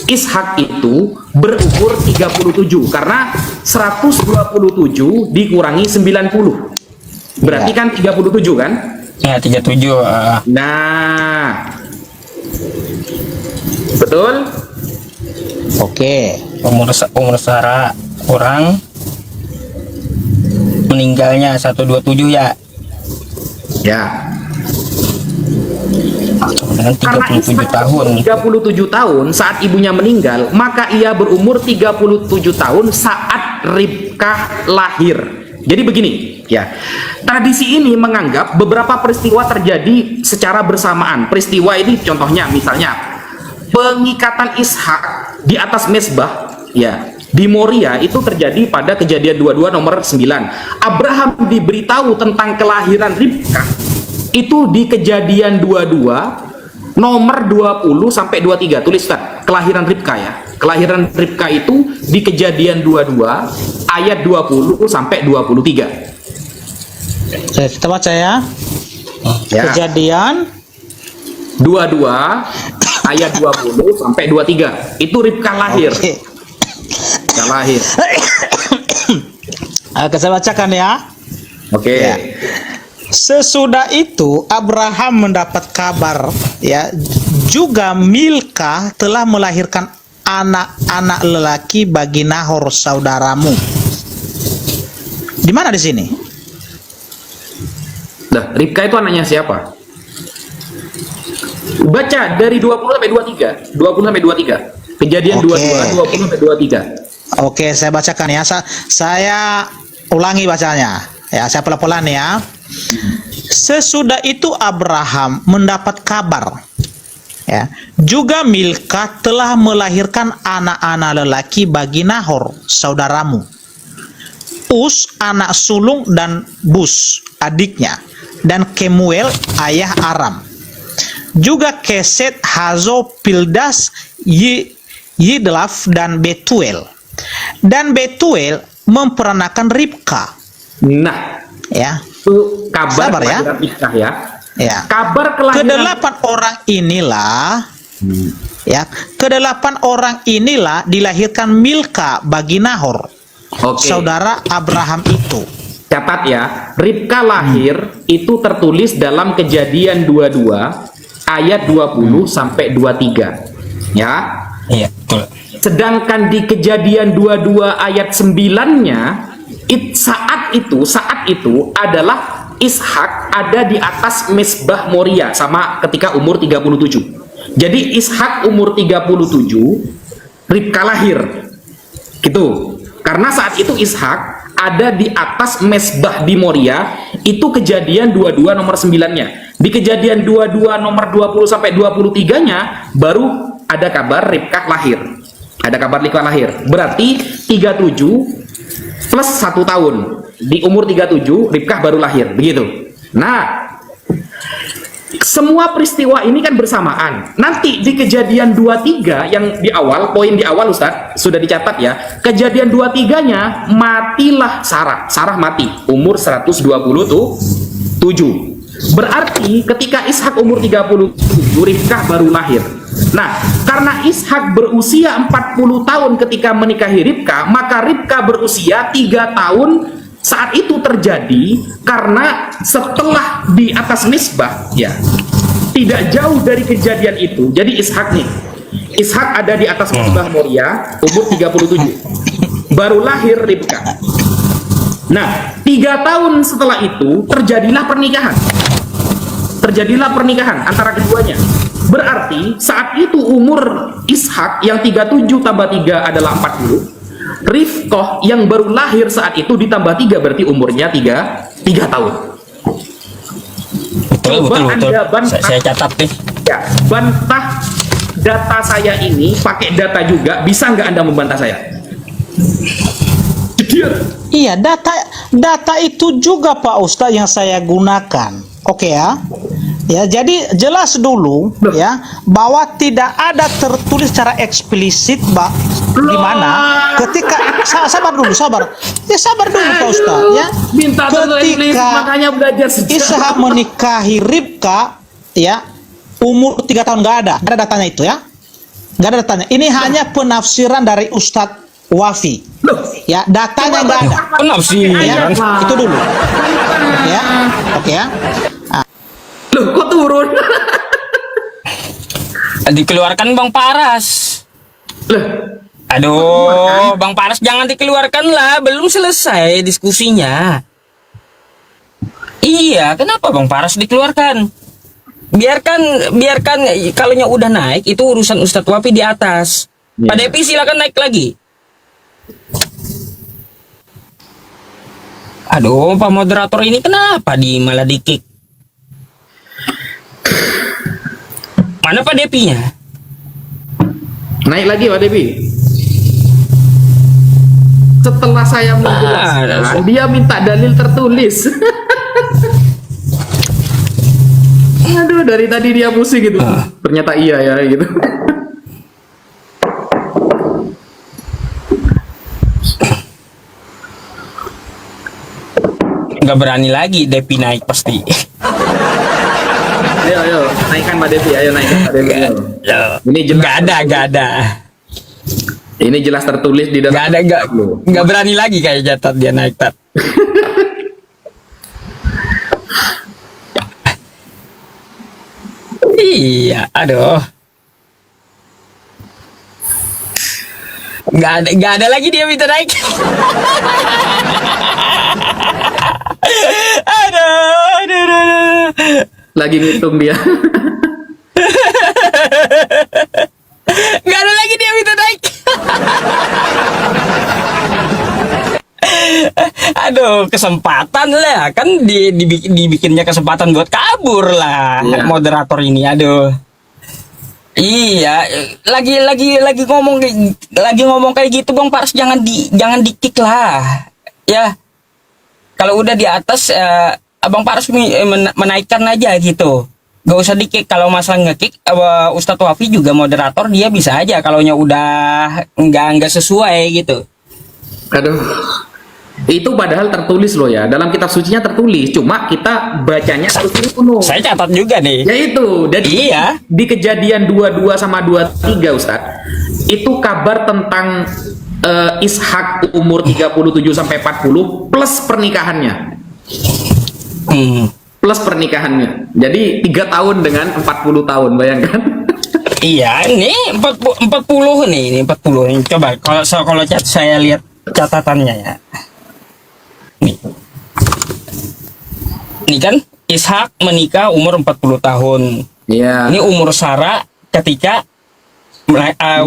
Ishak itu berumur 37, karena 127 dikurangi 90 berarti kan 37 kan? Ya, 37. Nah, betul? Oke. Umur Sarah orang meninggalnya 127 ya. Ya. Dengan 37 tahun. 37 tahun saat ibunya meninggal, maka ia berumur 37 tahun saat Ribkah lahir. Jadi begini, ya. Tradisi ini menganggap beberapa peristiwa terjadi secara bersamaan. Peristiwa ini contohnya misalnya pengikatan Ishak di atas mezbah, ya. di Moria itu terjadi pada Kejadian 22 nomor 9. Abraham diberitahu tentang kelahiran Ribka itu di Kejadian 22 nomor 20 sampai 23. Tulis Ustaz, kelahiran Ribka ya. Kelahiran Ribka itu di Kejadian 22 ayat 20 sampai 23. Kita baca ya. Ya. Kejadian 22 ayat 20 sampai 23. Itu Ribka lahir. Oke. Ribka lahir. Saya bacakan ya. Oke. Ya. Sesudah itu Abraham mendapat kabar ya, juga Milka telah melahirkan anak-anak lelaki bagi Nahor saudaramu. Di mana di sini? Dah, Ribka itu anaknya siapa? Baca dari 20 sampai 23. 20 sampai 23. Kejadian Oke. 22 20 sampai 23. Oke, saya bacakan ya. Saya ulangi bacanya. Ya, saya pelan-pelan ya. Sesudah itu Abraham mendapat kabar ya, juga Milka telah melahirkan anak-anak lelaki bagi Nahor saudaramu, Us anak sulung dan Bus adiknya, dan Kemuel ayah Aram, juga Keset, Hazo, Pildas, Yidlaf, dan Betuel. Dan Betuel memperanakan Ribka. Nah, Ya, itu kabar Sabar ya. kelahiran Ribka ya. ya. Kabar kelahiran Kedelapan orang inilah, ya, kedelapan orang inilah dilahirkan Milka bagi Nahor, Oke. saudara Abraham itu. Catat ya, Ribka lahir itu tertulis dalam Kejadian 22 ayat 20 sampai 23. Ya. Iya, betul. Sedangkan di Kejadian 22 ayat 9-nya saat itu adalah Ishak ada di atas Mesbah Moria sama ketika umur 37. Jadi Ishak umur 37, Ribka lahir. Gitu. Karena saat itu Ishak ada di atas Mesbah di Moria, itu Kejadian 22 nomor 9-nya. Di Kejadian 22 nomor 20 sampai 23-nya baru ada kabar Ribka lahir. Ada kabar Ribka lahir. Berarti 37 plus 1 tahun. Di umur 37 Ribka baru lahir. Begitu. Nah, semua peristiwa ini kan bersamaan. Nanti di Kejadian 23 yang di awal, poin di awal Ustaz sudah dicatat ya. Kejadian 23-nya matilah Sarah. Sarah mati umur 127. Berarti ketika Ishak umur 37, Ribka baru lahir. Nah, karena Ishak berusia 40 tahun ketika menikahi Ribka, maka Ribka berusia 3 tahun saat itu terjadi karena setelah di atas Misbah ya, tidak jauh dari kejadian itu. Jadi Ishak nih, Ishak ada di atas Misbah Moria umur 37, baru lahir Ribka. Nah, 3 tahun setelah itu terjadilah pernikahan. Terjadilah pernikahan antara keduanya. Berarti saat itu umur Ishak yang 37 tambah 3 adalah 40. Rifkoh yang baru lahir saat itu ditambah 3 berarti umurnya 3 tahun. Betul, Coba betul, betul. Anda bantah. Saya catat nih. Ya, bantah data saya ini pakai data juga, bisa nggak Anda membantah saya? Jujur. Iya, data itu juga Pak Ustadz yang saya gunakan. Oke ya. Ya, jadi jelas dulu ya bahwa tidak ada tertulis secara eksplisit di mana ketika sabar dulu. Ya sabar dulu Pak Ustadz ya. Minta tertulis, makanya belajar sejarah. Ishak menikahi Ribka ya umur 3 tahun, nggak ada datanya itu ya. Nggak ada datanya. Ini hanya penafsiran dari Ustadz Wafi. Ya, datanya nggak ada. Penafsiran. Ya, itu dulu. Ya, oke ya. Loh, kok turun? Dikeluarkan Bang Paras. Loh, Aduh, Bang Paras jangan dikeluarkan lah, belum selesai diskusinya. Iya, kenapa Bang Paras dikeluarkan? Biarkan kalau yang udah naik itu urusan Ustadz Wafi di atas. Pak Depi silakan naik lagi. Aduh, Pak moderator ini kenapa malah di-kick? Mana Pak Depinya? naik lagi Pak Devi. setelah saya menjelaskan, dia minta dalil tertulis. Aduh, dari tadi dia pusing gitu. Ternyata iya ya gitu. Nggak berani lagi Depi naik pasti. Ayo, naikkan Mbak Devi, ayo naikkan Mbak Devi. ayo. Ini jelas, Nggak ada. ini jelas tertulis di dalam. Nggak berani lagi kayak Jatat dia naik tat. Iya, aduh. Nggak ada lagi dia minta naik. aduh. Lagi ngitung dia. Nggak ada lagi dia minta naik. Aduh, kesempatan lah kan dibikinnya kesempatan buat kabur lah Iya. moderator ini. Aduh. Iya, lagi ngomong kayak gitu Bang Pars, jangan di-kick lah. Ya. Kalau udah di atas Abang Pars menaikkan aja gitu. Gak usah di-kick. Kalau masalah nge-kick Ustadz Wafi juga moderator, dia bisa aja kalaunya udah nggak sesuai gitu. Aduh. Itu padahal tertulis loh ya. Dalam kitab sucinya tertulis. Cuma kita bacanya harus penuh. Saya catat juga nih. Ya itu. Dan Iya. di kejadian 22 sama 23 Ustadz, itu kabar tentang Ishak umur 37 sampai 40 plus pernikahannya. Plus pernikahannya. Jadi 3 tahun dengan 40 tahun, bayangkan. Iya, ini 40 nih, ini 40 nih. Coba kalau saya lihat catatannya ya. Nih. Ini kan Ishak menikah umur 40 tahun. Iya. Ini umur Sarah ketika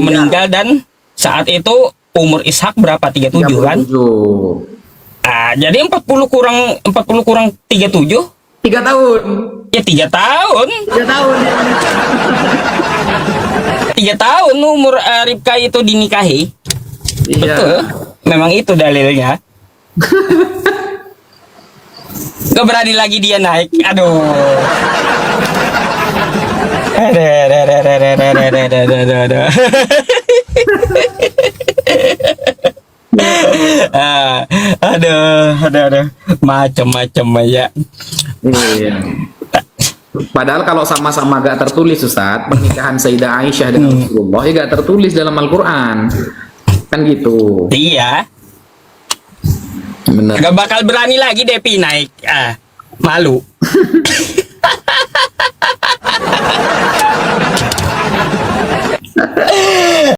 meninggal, dan saat itu umur Ishak berapa? 37 kan? 37. Jadi 40 kurang 37? 3 tahun. Ya 3 tahun. 3 tahun dia menikah. 3 tahun umur Ribka itu dinikahi. Iya. Betul. Memang itu dalilnya. Gak berani lagi dia naik. Aduh. Aduh. Aduh. Macam-macam ya. Iya. Padahal kalau sama-sama gak tertulis Ustadz, pernikahan Sayyidah Aisyah dengan Rasulullah ya gak tertulis dalam Al-Quran. Kan gitu. Iya. Bener. Gak bakal berani lagi Depi naik. Malu.